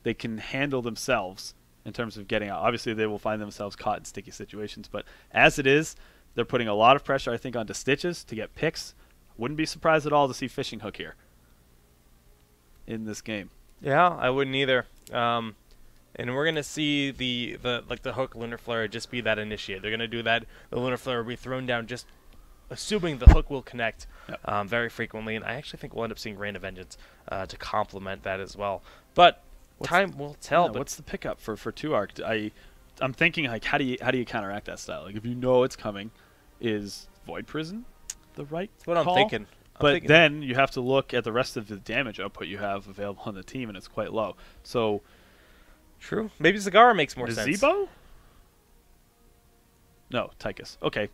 They can handle themselves in terms of getting out. Obviously, they will find themselves caught in sticky situations, but as it is, they're putting a lot of pressure, I think, onto Stitches to get picks. Wouldn't be surprised at all to see Fishing Hook here in this game. Yeah, I wouldn't either. And we're gonna see the Hook Lunar Flare just be that initiate. They're gonna do that. The Lunar Flare will be thrown down, just assuming the Hook will connect very frequently. And I actually think we'll end up seeing Rain of Vengeance to complement that as well. But time will tell. What's the pickup for Tuark? I'm thinking, like, how do you counteract that style? Like, if you know it's coming, is Void Prison the right That's what call? I'm thinking. But then you have to look at the rest of the damage output you have available on the team, and it's quite low. So, true. Maybe Zagara makes more sense. Zebo? No, Tychus. Okay,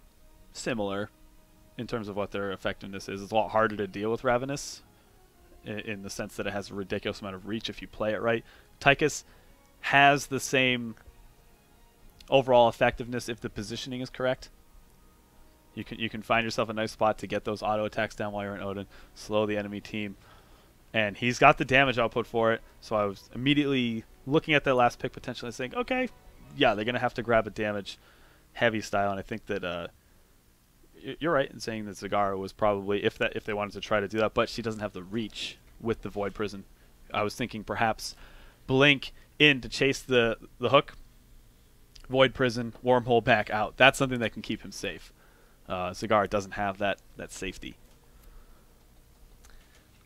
similar in terms of what their effectiveness is. It's a lot harder to deal with Ravenous in the sense that it has a ridiculous amount of reach if you play it right. Tychus has the same overall effectiveness if the positioning is correct. You can find yourself a nice spot to get those auto attacks down while you're in Odin, slow the enemy team, and he's got the damage output for it. So I was immediately looking at that last pick potentially and saying, okay, yeah, they're gonna have to grab a damage heavy style, and I think that you're right in saying that Zagara was probably if they wanted to try to do that, but she doesn't have the reach with the Void Prison. I was thinking perhaps Blink in to chase the Hook, Void Prison, Wormhole back out. That's something that can keep him safe. Zagara doesn't have that safety.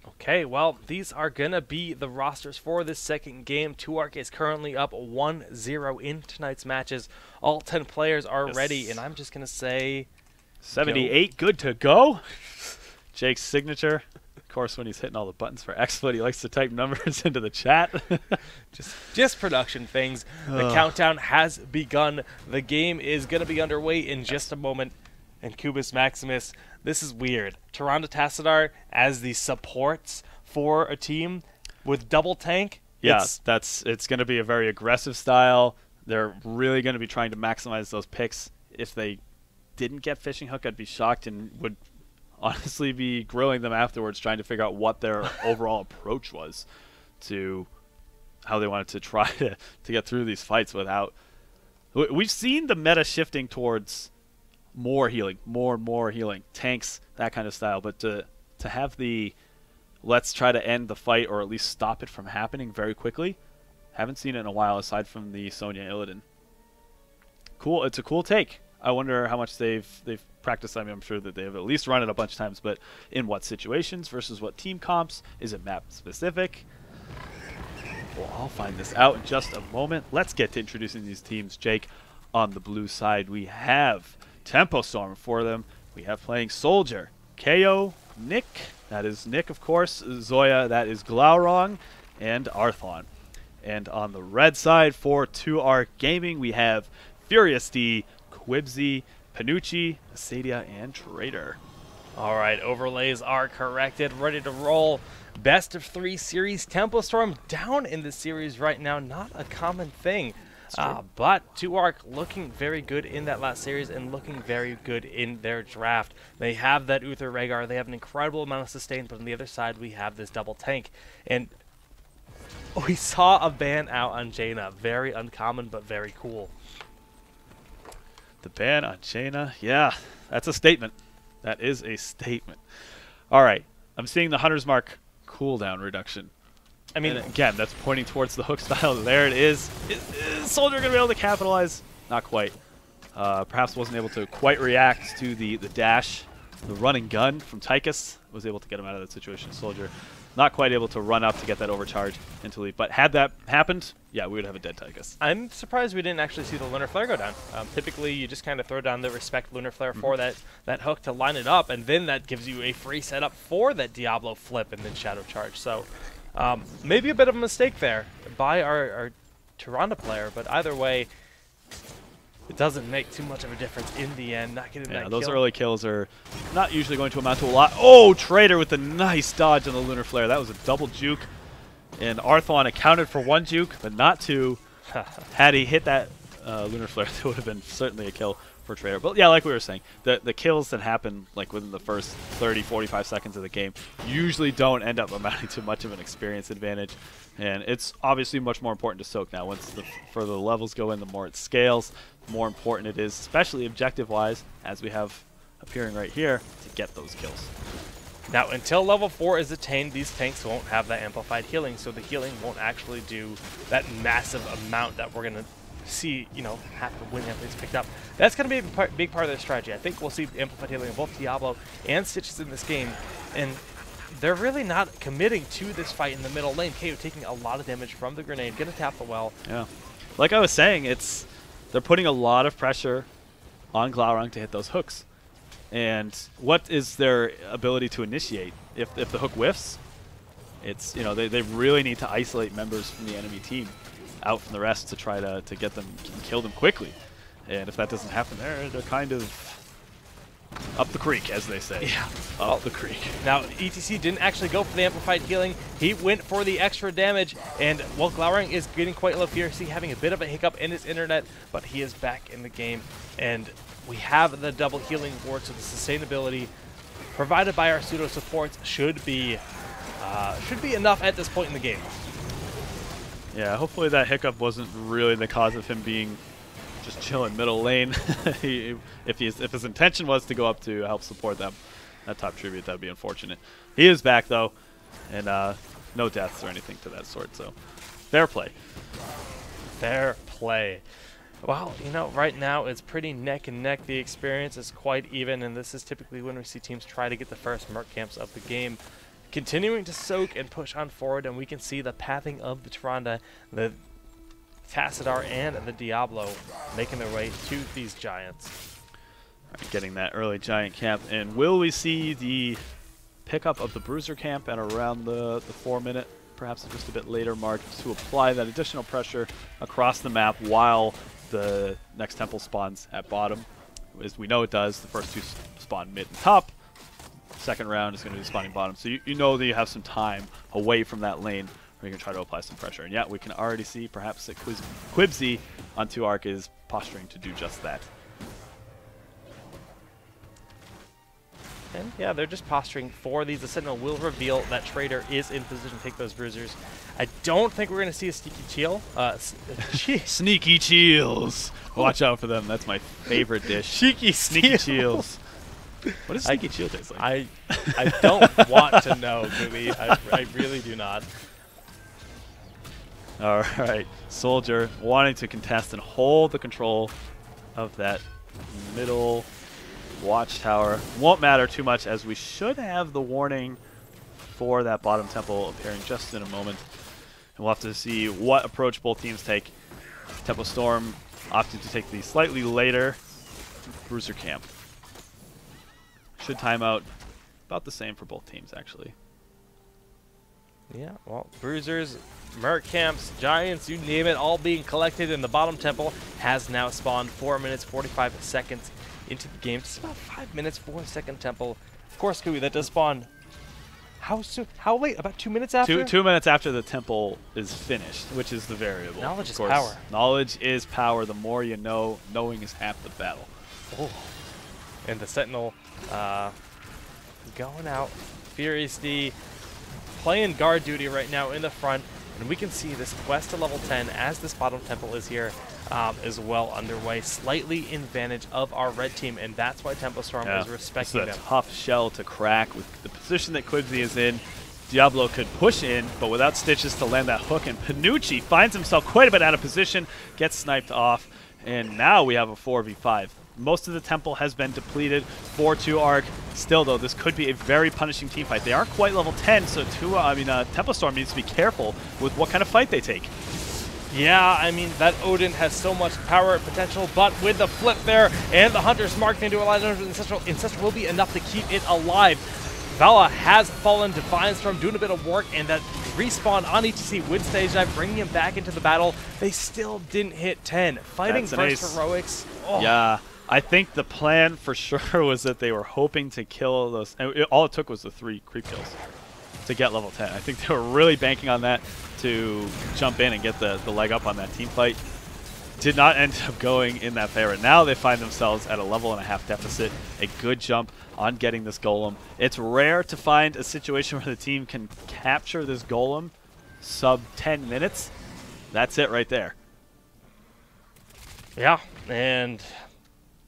Okay, well, these are going to be the rosters for this second game. Tuark is currently up 1-0 in tonight's matches. All 10 players are ready, and I'm just going to say 78, good to go. Jake's signature. Of course, when he's hitting all the buttons for XSplit, he likes to type numbers into the chat. just production things. The countdown has begun. The game is going to be underway in just a moment. And Cubus Maximus, this is weird. Tyrande Tassadar as the supports for a team with double tank. Yeah, it's going to be a very aggressive style. They're really going to be trying to maximize those picks. If they didn't get Fishing Hook, I'd be shocked and would honestly be grilling them afterwards, trying to figure out what their overall approach was to how they wanted to try to get through these fights without. We've seen the meta shifting towards more healing, more healing, tanks, that kind of style. But to have the let's try to end the fight or at least stop it from happening very quickly, haven't seen it in a while aside from the Sonya Illidan. Cool, it's a cool take. I wonder how much they've practiced. I mean, I'm sure that they've at least run it a bunch of times, but in what situations versus what team comps? Is it map specific? Well, I'll find this out in just a moment. Let's get to introducing these teams. Jake, on the blue side, we have Tempo Storm for them. We have playing Soldier, KO, Nick, that is Nick, of course, Zoya, that is Glaurung, and Arthon. And on the red side for 2Ark Gaming, we have Furious D, Quibsy, Panucci, Asadia, and Trader. All right, overlays are corrected, ready to roll. Best of 3 series. Tempo Storm down in the series right now, not a common thing. But 2Ark looking very good in that last series and looking very good in their draft. They have that Uther Rhaegar. They have an incredible amount of sustain, but on the other side we have this double tank. And we saw a ban out on Jaina. Very uncommon, but very cool. The ban on Jaina, yeah, that's a statement. That is a statement. All right, I'm seeing the Hunter's Mark cooldown reduction. I mean, and again, that's pointing towards the hook style. There it is. Is Soldier going to be able to capitalize? Not quite. Perhaps wasn't able to quite react to the dash. The running gun from Tychus was able to get him out of that situation. Soldier not quite able to run up to get that overcharge into lead. But had that happened, yeah, we would have a dead Tychus. I'm surprised we didn't actually see the Lunar Flare go down. Typically, you just kind of throw down the Respect Lunar Flare for that hook to line it up, and then that gives you a free setup for that Diablo flip and then Shadow Charge. So maybe a bit of a mistake there by our Tyrande player, but either way, it doesn't make too much of a difference in the end. Not getting that those kill. Early kills are not usually going to amount to a lot. Oh, Trader with a nice dodge on the Lunar Flare. That was a double juke. And Arthon accounted for 1 juke, but not 2. Had he hit that Lunar Flare, that would have been certainly a kill for Trader. But yeah, like we were saying, the kills that happen like within the first 30, 45 seconds of the game usually don't end up amounting to much of an experience advantage. And it's obviously much more important to soak now. Once the further the levels go in, the more it scales, the more important it is, especially objective-wise, as we have appearing right here, to get those kills. Now, until level 4 is attained, these tanks won't have that amplified healing, so the healing won't actually do that massive amount that we're going to see, you know, happen when everything's picked up. That's going to be a big part of their strategy. I think we'll see amplified healing of both Diablo and Stitches in this game, and they're really not committing to this fight in the middle lane. KO taking a lot of damage from the grenade, gonna tap the well. Yeah, like I was saying, they're putting a lot of pressure on Glaurung to hit those hooks. And what is their ability to initiate? If the hook whiffs, it's, you know, they really need to isolate members from the enemy team out from the rest to try to get them and kill them quickly. And if that doesn't happen, they're kind of up the creek, as they say. Yeah. Up the creek. Now, ETC didn't actually go for the amplified healing. He went for the extra damage, and while Glaurung is getting quite low, Fiercy having a bit of a hiccup in his internet, but he is back in the game, and we have the double healing ward, so the sustainability provided by our pseudo supports should be enough at this point in the game. Yeah, hopefully that hiccup wasn't really the cause of him being just chilling middle lane. If his intention was to go up to help support them, that top tribute, that'd be unfortunate. He is back though, and no deaths or anything to that sort, so fair play. Fair play. Well, you know, right now it's pretty neck and neck. The experience is quite even, and this is typically when we see teams try to get the first merc camps of the game. continuing to soak and push on forward, and we can see the pathing of the Tyrande, the Tassadar, and the Diablo making their way to these Giants. Getting that early Giant camp, and will we see the pickup of the Bruiser camp at around the 4-minute, perhaps just a bit later mark, to apply that additional pressure across the map while the next temple spawns at bottom? As we know it does, the first two spawn mid and top. Second round is going to be spawning bottom, so you know that you have some time away from that lane where you can try to apply some pressure. And yeah, we can already see perhaps that Quibsy on 2-Arc is posturing to do just that. And yeah, they're just posturing for these. The Sentinel will reveal that Trader is in position to take those bruisers. I don't think we're going to see a sneaky chill. Sneaky chills. Watch out for them. That's my favorite dish. Sneaky chills. What does sneaky chill taste like? I don't want to know, Gooby. I really do not. All right. Soldier wanting to contest and hold the control of that middle Watchtower. Won't matter too much, as we should have the warning for that bottom temple appearing just in a moment. And we'll have to see what approach both teams take. Temple Storm opting to take the slightly later Bruiser camp. Should time out about the same for both teams, actually. Yeah, well, Bruisers, Merc camps, Giants, you name it, all being collected, and the bottom temple has now spawned 4 minutes, 45 seconds into the game. It's about 5 minutes for second temple. Of course, Gooey, that does spawn. How soon? How late? About 2 minutes after? 2 minutes after the temple is finished, which is the variable. Knowledge is power. Knowledge is power. The more you know, knowing is half the battle. Oh. And the Sentinel going out. Furious D playing guard duty right now in the front. And we can see this quest to level 10 as this bottom temple is here is well underway. Slightly in advantage of our red team, and that's why Tempo Storm is respecting them. It's a tough shell to crack with the position that Quibsy is in. Diablo could push in, but without stitches to land that hook, and Panucci finds himself quite a bit out of position, gets sniped off, and now we have a 4v5. Most of the temple has been depleted for 2-Arc. Still, though, this could be a very punishing team fight. They aren't quite level 10, so Tempo Storm needs to be careful with what kind of fight they take. Yeah, I mean, that Odin has so much power and potential, but with the flip there and the Hunter's Mark into a lot of Ancestral will be enough to keep it alive. Vala has fallen, Divine Storm doing a bit of work, and that respawn on ETC with stage dive, bringing him back into the battle. They still didn't hit 10. Fighting versus Heroics. Oh. Yeah. I think the plan for sure was that they were hoping to kill those. And all it took was the 3 creep kills to get level 10. I think they were really banking on that to jump in and get the leg up on that team fight. Did not end up going in that favor. Now they find themselves at a level and a half deficit. A good jump on getting this golem. It's rare to find a situation where the team can capture this golem sub 10 minutes. That's it right there. Yeah, and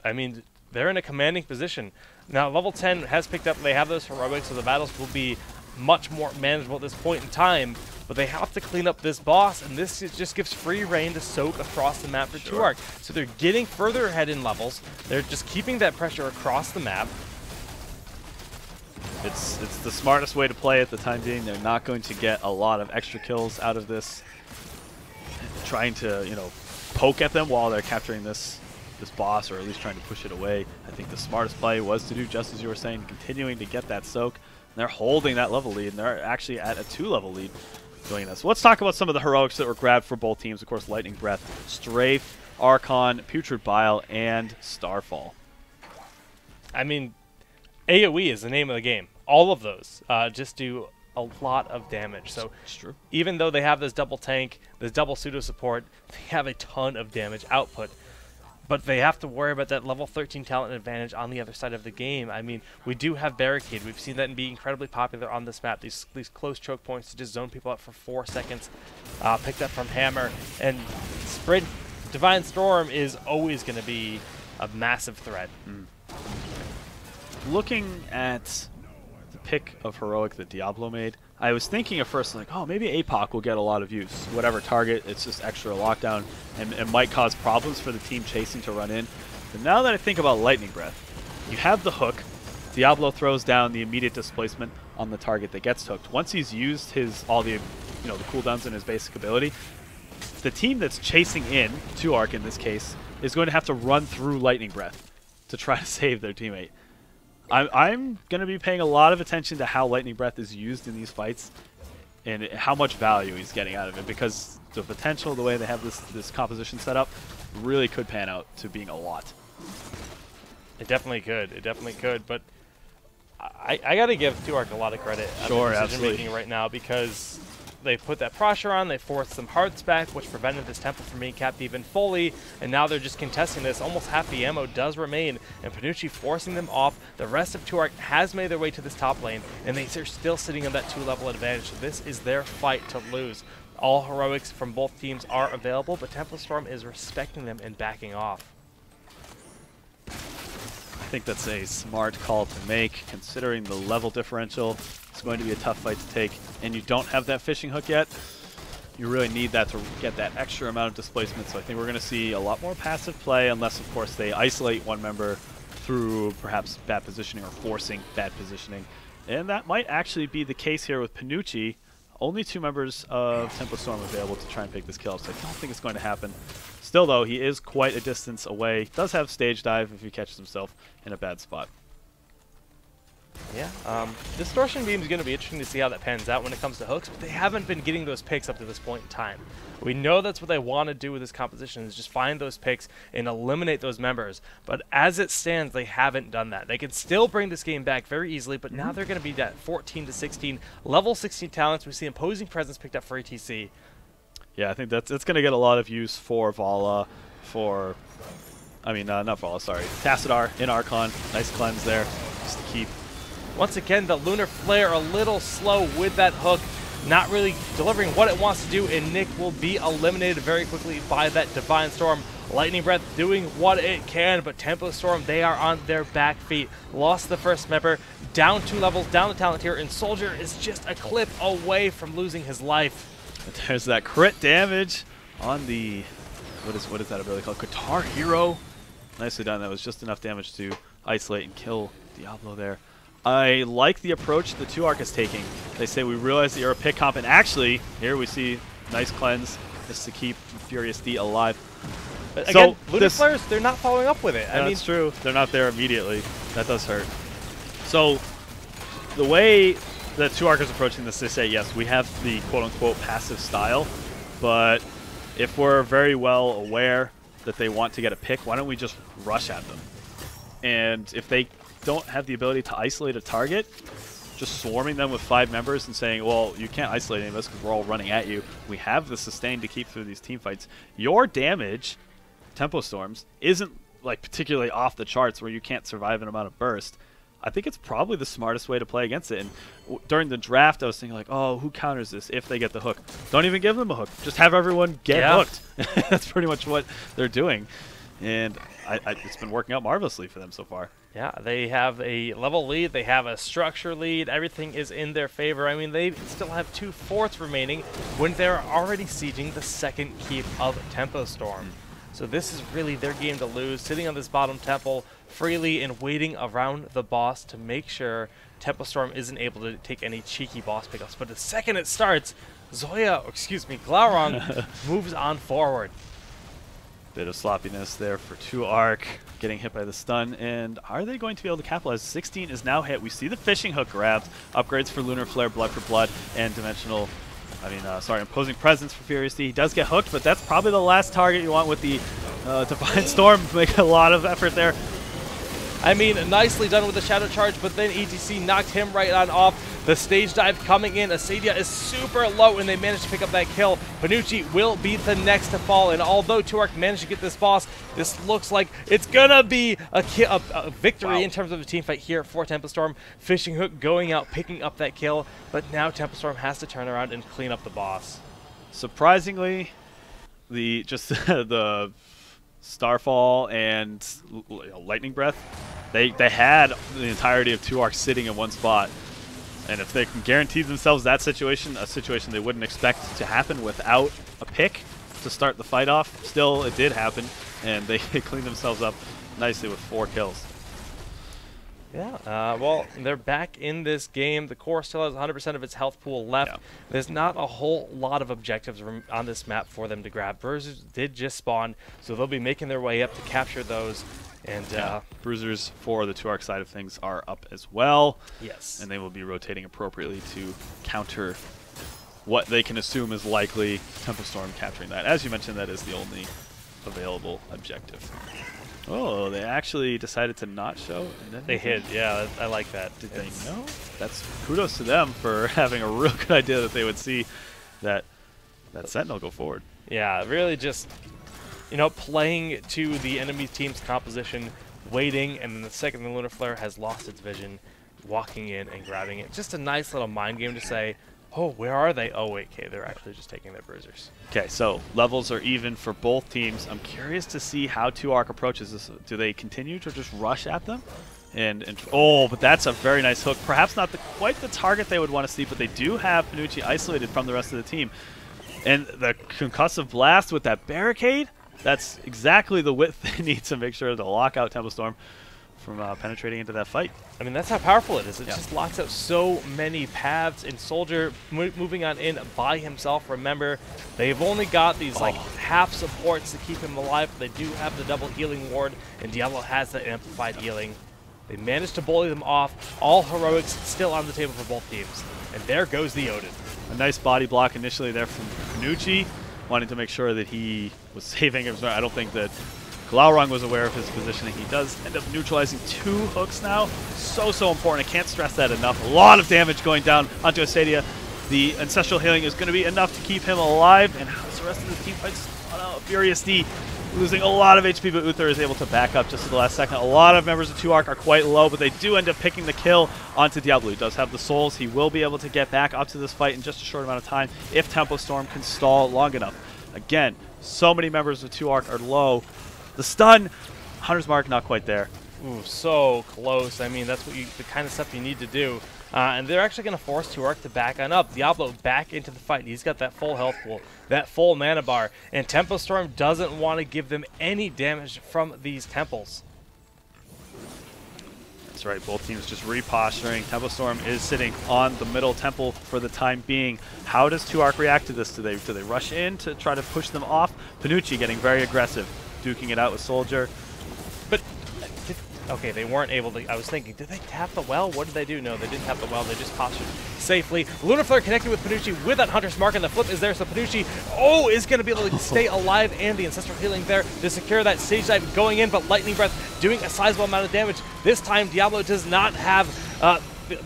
I mean, they're in a commanding position. Now, level 10 has picked up. They have those heroics, so the battles will be much more manageable at this point in time. But they have to clean up this boss, and this just gives free reign to soak across the map for 2-Arc. So they're getting further ahead in levels. They're just keeping that pressure across the map. It's the smartest way to play at the time being. They're not going to get a lot of extra kills out of this. Trying to, poke at them while they're capturing this boss, or at least trying to push it away. I think the smartest play was to do just as you were saying, continuing to get that soak. And they're holding that level lead, and they're actually at a 2-level lead doing this. So let's talk about some of the heroics that were grabbed for both teams. Of course, Lightning Breath, Strafe, Archon, Putrid Bile, and Starfall. I mean, AoE is the name of the game. All of those just do a lot of damage. So it's true. Even though they have this double tank, this double pseudo support, they have a ton of damage output. But they have to worry about that level 13 talent advantage on the other side of the game. I mean, we do have Barricade. We've seen that be incredibly popular on this map. These close choke points to just zone people out for 4 seconds. Picked up from Hammer. And Sprint, Divine Storm is always going to be a massive threat. Looking at the pick of heroic that Diablo made, I was thinking at first, like, oh, maybe APOC will get a lot of use. Whatever target, it's just extra lockdown, and it might cause problems for the team chasing to run in. But now that I think about Lightning Breath, you have the hook. Diablo throws down the immediate displacement on the target that gets hooked. Once he's used all the the cooldowns in his basic ability, the team that's chasing in, 2Arc in this case, is going to have to run through Lightning Breath to try to save their teammate. I'm going to be paying a lot of attention to how Lightning Breath is used in these fights and how much value he's getting out of it, because the potential, the way they have this composition set up, really could pan out to being a lot. It definitely could. It definitely could. But I got to give 2Arc a lot of credit on the decision making right now, because they put that pressure on, they forced some hearts back, which prevented this temple from being capped even fully, and now they're just contesting this. Almost half the ammo does remain, and Panucci forcing them off. The rest of 2Arc has made their way to this top lane, and they're still sitting on that 2-level advantage. This is their fight to lose. All heroics from both teams are available, but Tempo Storm is respecting them and backing off. I think that's a smart call to make, considering the level differential. It's going to be a tough fight to take, and you don't have that fishing hook yet. You really need that to get that extra amount of displacement, so I think we're going to see a lot more passive play, unless, of course, they isolate one member through perhaps bad positioning or forcing bad positioning. And that might actually be the case here with Panucci. Only 2 members of Tempo Storm available to try and pick this kill, so I don't think it's going to happen. Still, though, he is quite a distance away. Does have stage dive if he catches himself in a bad spot. Yeah, Distortion Beam is going to be interesting to see how that pans out when it comes to hooks, but they haven't been getting those picks up to this point in time. We know that's what they want to do with this composition, is just find those picks and eliminate those members. But as it stands, they haven't done that. They can still bring this game back very easily, but now they're going to be that 14 to 16, level 16 talents. We see Imposing Presence picked up for ETC. Yeah, I think it's going to get a lot of use for Vala, not Vala, sorry, Tassadar in Archon. Nice cleanse there, just to keep. Once again, the Lunar Flare a little slow with that hook, not really delivering what it wants to do, and Nick will be eliminated very quickly by that Divine Storm. Lightning Breath doing what it can, but Tempo Storm, they are on their back feet. Lost the first member, down 2 levels, down the talent tier, and Soldier is just a clip away from losing his life. There's that crit damage on the, what is that ability called? Guitar Hero. Nicely done. That was just enough damage to isolate and kill Diablo there. I like the approach the 2Arc is taking. They say, we realize that you're a pick comp, and actually, here we see nice cleanse just to keep Furious D alive. But again, Lunar Flares, they're not following up with it. Yeah, I mean, that's true. They're not there immediately. That does hurt. So, the way that 2Arc is approaching this, they say, yes, we have the quote-unquote passive style, but if we're very well aware that they want to get a pick, why don't we just rush at them? And if they don't have the ability to isolate a target, just swarming them with 5 members and saying, well, you can't isolate any of us because we're all running at you. We have the sustain to keep through these team fights. Your damage, Tempo Storms, isn't like particularly off the charts where you can't survive an amount of burst. I think it's probably the smartest way to play against it. And during the draft, I was thinking like, oh, who counters this if they get the hook? Don't even give them a hook. Just have everyone get hooked. That's pretty much what they're doing. And it's been working out marvelously for them so far. Yeah, they have a level lead. They have a structure lead. Everything is in their favor. I mean, they still have 2 forts remaining when they're already sieging the second keep of Tempo Storm. So this is really their game to lose, sitting on this bottom temple freely and waiting around the boss to make sure Tempo Storm isn't able to take any cheeky boss pickups. But the second it starts, Glaurung moves on forward. Bit of sloppiness there for 2Arc, getting hit by the stun, and are they going to be able to capitalize? 16 is now hit. We see the fishing hook grabbed, upgrades for Lunar Flare, Blood for Blood, and Imposing Presence for Furious D. He does get hooked, but that's probably the last target you want with the Divine Storm. Make a lot of effort there. I mean, nicely done with the Shadow Charge, but then ETC knocked him right on off. The stage dive coming in. Asadia is super low, and they managed to pick up that kill. Panucci will be the next to fall, and although 2Arc managed to get this boss, this looks like it's gonna be a victory in terms of a team fight here for Tempo Storm. Fishing hook going out, picking up that kill, but now Tempo Storm has to turn around and clean up the boss. Surprisingly, the Starfall and Lightning Breath, they had the entirety of 2Arc sitting in one spot. And if they can guarantee themselves that situation, a situation they wouldn't expect to happen without a pick to start the fight off, still it did happen, and they cleaned themselves up nicely with 4 kills. Yeah, well, they're back in this game. The core still has 100% of its health pool left. Yeah. There's not a whole lot of objectives on this map for them to grab. Bruisers did just spawn, so they'll be making their way up to capture those. And Bruisers for the 2ARK side of things are up as well. Yes. And they will be rotating appropriately to counter what they can assume is likely Tempo Storm capturing that. As you mentioned, that is the only available objective. Oh, they actually decided to not show. And then they hid. Yeah, I like that. Did they know? That's kudos to them for having a real good idea that they would see that Sentinel go forward. Yeah, really just, you know, playing to the enemy team's composition, waiting, and then the second the Lunar Flare has lost its vision, walking in and grabbing it. Just a nice little mind game to say, oh, where are they? Oh, wait, okay, they're actually just taking their bruisers. Okay, so levels are even for both teams. I'm curious to see how 2ARK approaches this. Do they continue to just rush at them? Oh, but that's a very nice hook. Perhaps not quite the target they would want to see, but they do have Panucci isolated from the rest of the team. And the concussive blast with that barricade, that's exactly the width they need to make sure to lock out Tempo Storm from penetrating into that fight. I mean, that's how powerful it is. It just locks out so many paths, and Soldier moving on in by himself. Remember, they've only got these like half supports to keep him alive. They do have the double healing ward, and Diablo has that amplified healing. They managed to bully them off. All heroics still on the table for both teams. And there goes the Odin. A nice body block initially there from Panucci, wanting to make sure that he was saving him. I don't think that Glaurung was aware of his positioning. He does end up neutralizing 2 hooks now. So important. I can't stress that enough. A lot of damage going down onto Astadia. The Ancestral Healing is going to be enough to keep him alive. And how's the rest of the team fights? Oh, no, Furious D losing a lot of HP, but Uther is able to back up just at the last second. A lot of members of 2ARK are quite low, but they do end up picking the kill onto Diablo. He does have the souls. He will be able to get back up to this fight in just a short amount of time if Tempo Storm can stall long enough. Again, so many members of 2ARK are low. The stun, Hunter's Mark, not quite there. Ooh, so close. I mean, that's what the kind of stuff you need to do. And they're actually going to force 2ARK to back on up. Diablo back into the fight. He's got that full health pool, that full mana bar, and Tempo Storm doesn't want to give them any damage from these temples. That's right, both teams just reposturing. Tempo Storm is sitting on the middle temple for the time being. How does 2ARK react to this? Do they rush in to try to push them off? Panucci getting very aggressive, duking it out with Soldier. But okay, they weren't able to. I was thinking, did they tap the well? What did they do? No, they didn't tap the well. They just postured safely. Lunar Flare connected with Panucci with that Hunter's Mark, and the flip is there. So Panucci, is going to be able to stay alive, and the Ancestral Healing there to secure that stage dive going in, but Lightning Breath doing a sizable amount of damage. This time, Diablo does not have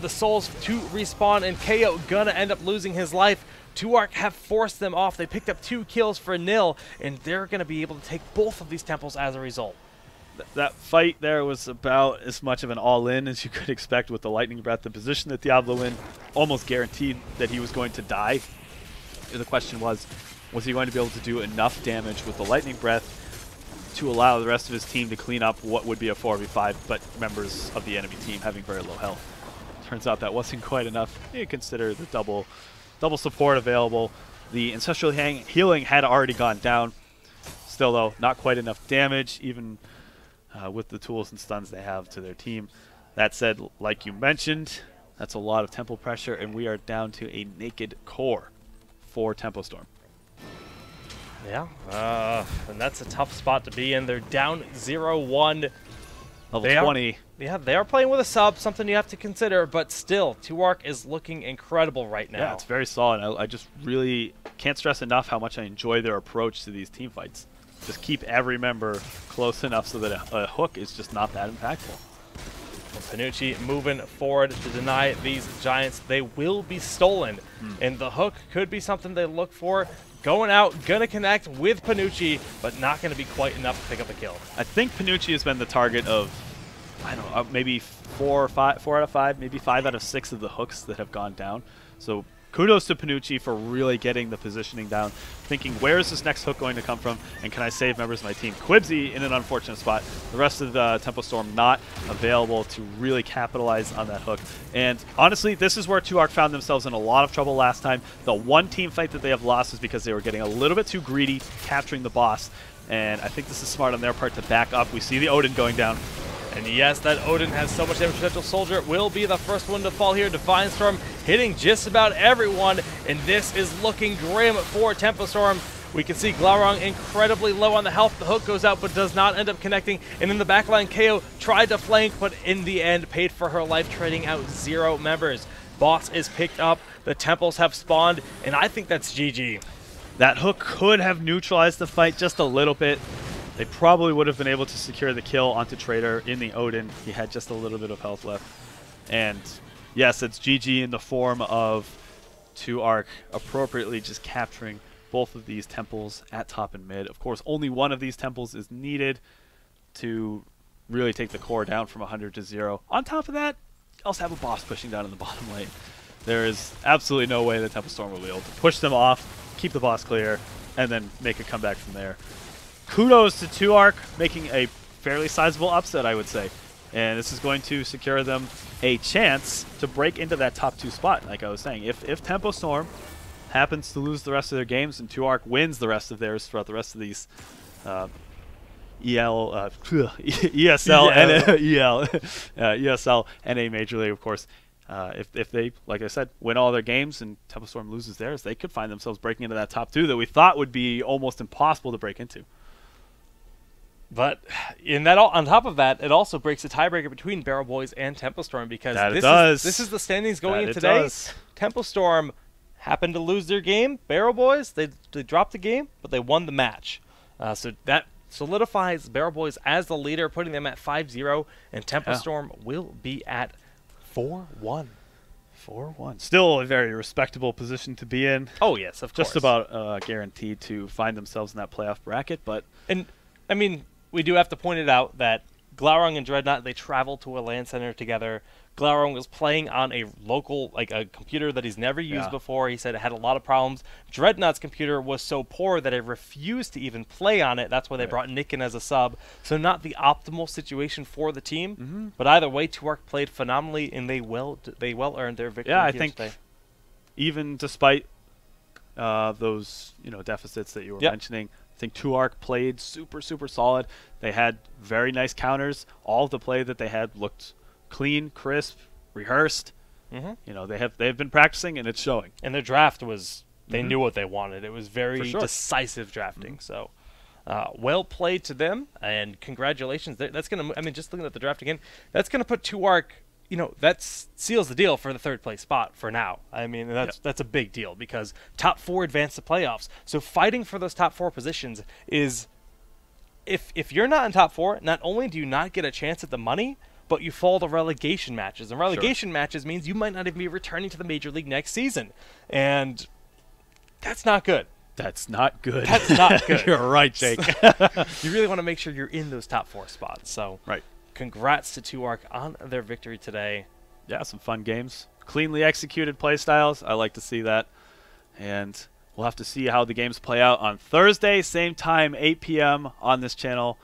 the souls to respawn, and KO gonna end up losing his life. 2ARK have forced them off. They picked up 2 kills for nil, and they're going to be able to take both of these temples as a result. That fight there was about as much of an all-in as you could expect with the Lightning Breath. The position that Diablo in almost guaranteed that he was going to die. The question was he going to be able to do enough damage with the Lightning Breath to allow the rest of his team to clean up what would be a 4v5, but members of the enemy team having very low health. Turns out that wasn't quite enough. You consider the double support available. The Ancestral Healing had already gone down. Still, though, not quite enough damage, even with the tools and stuns they have to their team. That said, like you mentioned, that's a lot of tempo pressure, and we are down to a naked core for Tempo Storm. Yeah, and that's a tough spot to be in. They're down 0-1. Level 20. Yeah, they are playing with a sub, something you have to consider, but still, 2ARK is looking incredible right now. Yeah, it's very solid. I just really can't stress enough how much I enjoy their approach to these team fights. Just keep every member close enough so that a hook is just not that impactful. Panucci moving forward to deny these Giants. They will be stolen, and the hook could be something they look for. Going out, gonna connect with Panucci, but not gonna be quite enough to pick up a kill. I think Panucci has been the target of, I don't know, maybe 4 out of 5, maybe 5 out of 6 of the hooks that have gone down. So kudos to Panucci for really getting the positioning down, thinking, where is this next hook going to come from, and can I save members of my team? Quibsy in an unfortunate spot. The rest of the Tempo Storm not available to really capitalize on that hook. And honestly, this is where 2ARK found themselves in a lot of trouble last time. The one team fight that they have lost is because they were getting a little bit too greedy, capturing the boss. And I think this is smart on their part to back up. We see the Odin going down. And yes, that Odin has so much damage potential. Soldier will be the first one to fall here. Divine Storm hitting just about everyone, and this is looking grim for Tempo Storm. We can see Glaurung incredibly low on the health. The hook goes out but does not end up connecting. And in the backline, KO tried to flank, but in the end paid for her life, trading out 0 members. Boss is picked up. The Temples have spawned, and I think that's GG. That hook could have neutralized the fight just a little bit. They probably would have been able to secure the kill onto Trader in the Odin. He had just a little bit of health left. And yes, it's GG in the form of 2Arc appropriately just capturing both of these temples at top and mid. Of course, only one of these temples is needed to really take the core down from 100 to 0. On top of that, you also have a boss pushing down in the bottom lane. There is absolutely no way the Temple Storm will be able to push them off, keep the boss clear, and then make a comeback from there. Kudos to 2Arc making a fairly sizable upset, I would say. And this is going to secure them a chance to break into that top 2 spot, like I was saying. If Tempo Storm happens to lose the rest of their games and 2Arc wins the rest of theirs throughout the rest of these ESL NA Major League, of course. If they, like I said, win all their games and Tempo Storm loses theirs, they could find themselves breaking into that top 2 that we thought would be almost impossible to break into. But on top of that, it also breaks a tiebreaker between Barrel Boys and Tempo Storm, because this is the standings going in today. Tempo Storm happened to lose their game. Barrel Boys, they dropped the game, but they won the match. So that solidifies Barrel Boys as the leader, putting them at 5-0, and Tempo Storm will be at 4-1. 4-1. Still a very respectable position to be in. Oh, yes, of course. Just about guaranteed to find themselves in that playoff bracket. And I mean, we do have to point it out that Glaurung and Dreadnought, they traveled to a LAN center together. Glaurung was playing on a local, like a computer that he's never used before. He said it had a lot of problems. Dreadnought's computer was so poor that it refused to even play on it. That's why they brought Nick in as a sub. So not the optimal situation for the team. But either way, 2Arc played phenomenally, and they well earned their victory. Yeah, I think even despite those deficits that you were mentioning, I think 2Arc played super solid. They had very nice counters. All of the play that they had looked clean, crisp, rehearsed. They've been practicing, and it's showing. And their draft was, they knew what they wanted. It was very decisive drafting. So well played to them, and congratulations. That's gonna, I mean, just looking at the draft again, that's gonna put 2Arc, that seals the deal for the 3rd place spot for now. I mean, that's a big deal, because top 4 advance to playoffs. So fighting for those top 4 positions is, if you're not in top 4, not only do you not get a chance at the money, but you fall to relegation matches. And relegation matches means you might not even be returning to the Major League next season. And that's not good. That's not good. That's not good. You're right, Jake. You really want to make sure you're in those top 4 spots. So congrats to 2Arc on their victory today. Yeah, some fun games. Cleanly executed play styles. I like to see that. And we'll have to see how the games play out on Thursday, same time, 8 p.m. on this channel.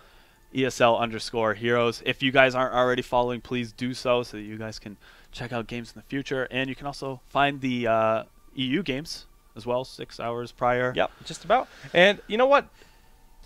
ESL_Heroes. If you guys aren't already following, please do so that you guys can check out games in the future. And you can also find the EU games as well, 6 hours prior. Yep, just about. And you know what?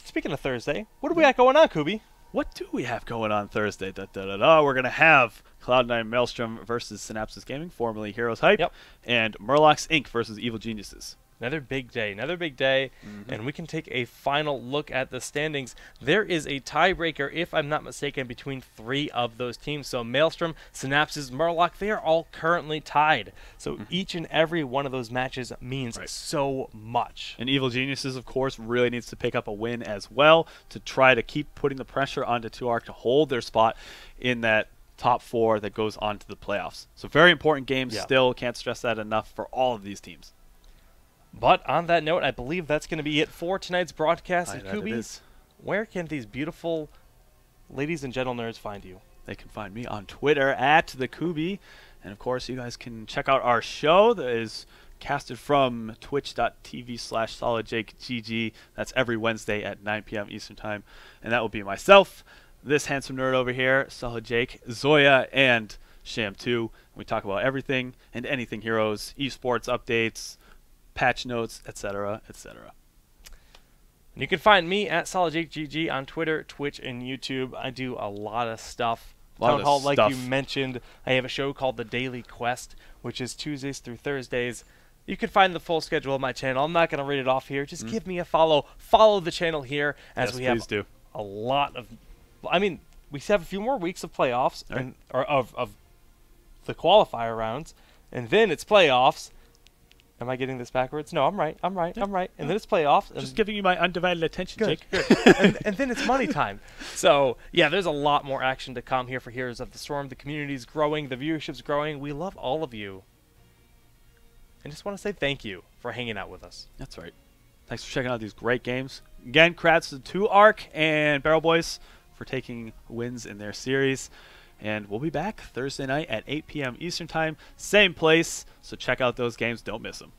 Speaking of Thursday, what do we got going on, Kubi? What do we have going on Thursday? We're going to have Cloud9 Maelstrom versus Synapses Gaming, formerly Heroes Hype, and Murlocs Inc. versus Evil Geniuses. Another big day, and we can take a final look at the standings. There is a tiebreaker, if I'm not mistaken, between 3 of those teams. So Maelstrom, Synapses, Murloc, they are all currently tied. So each and every one of those matches means so much. And Evil Geniuses, of course, really needs to pick up a win as well to try to keep putting the pressure onto 2Arc to hold their spot in that top 4 that goes on to the playoffs. So very important games still. Can't stress that enough for all of these teams. But on that note, I believe that's going to be it for tonight's broadcast. And Kubi, where can these beautiful ladies and gentle nerds find you? They can find me on Twitter at @TheKubi. And of course, you guys can check out our show that is casted from twitch.tv/SolidJakeGG. That's every Wednesday at 9 p.m. Eastern Time. And that will be myself, this handsome nerd over here, Solid Jake, Zoya, and Sham2. We talk about everything and anything Heroes, esports updates, patch notes, etc., etc. You can find me at SolidJakeGG on Twitter, Twitch, and YouTube. I do a lot of stuff Town Hall, like you mentioned. I have a show called The Daily Quest, which is Tuesdays through Thursdays. You can find the full schedule on my channel. I'm not going to read it off here. Just give me a follow. Follow the channel here as we have a lot of... I mean, we have a few more weeks of playoffs, or of the qualifier rounds, and then it's playoffs. Am I getting this backwards? No, I'm right. I'm right. And then it's playoffs. Just giving you my undivided attention, Jake. and then it's money time. So, yeah, there's a lot more action to come here for Heroes of the Storm. The community's growing. The viewership's growing. We love all of you. And just want to say thank you for hanging out with us. That's right. Thanks for checking out these great games. Again, congrats to 2ARC and Barrel Boys for taking wins in their series. And we'll be back Thursday night at 8 p.m. Eastern Time, same place. So check out those games. Don't miss them.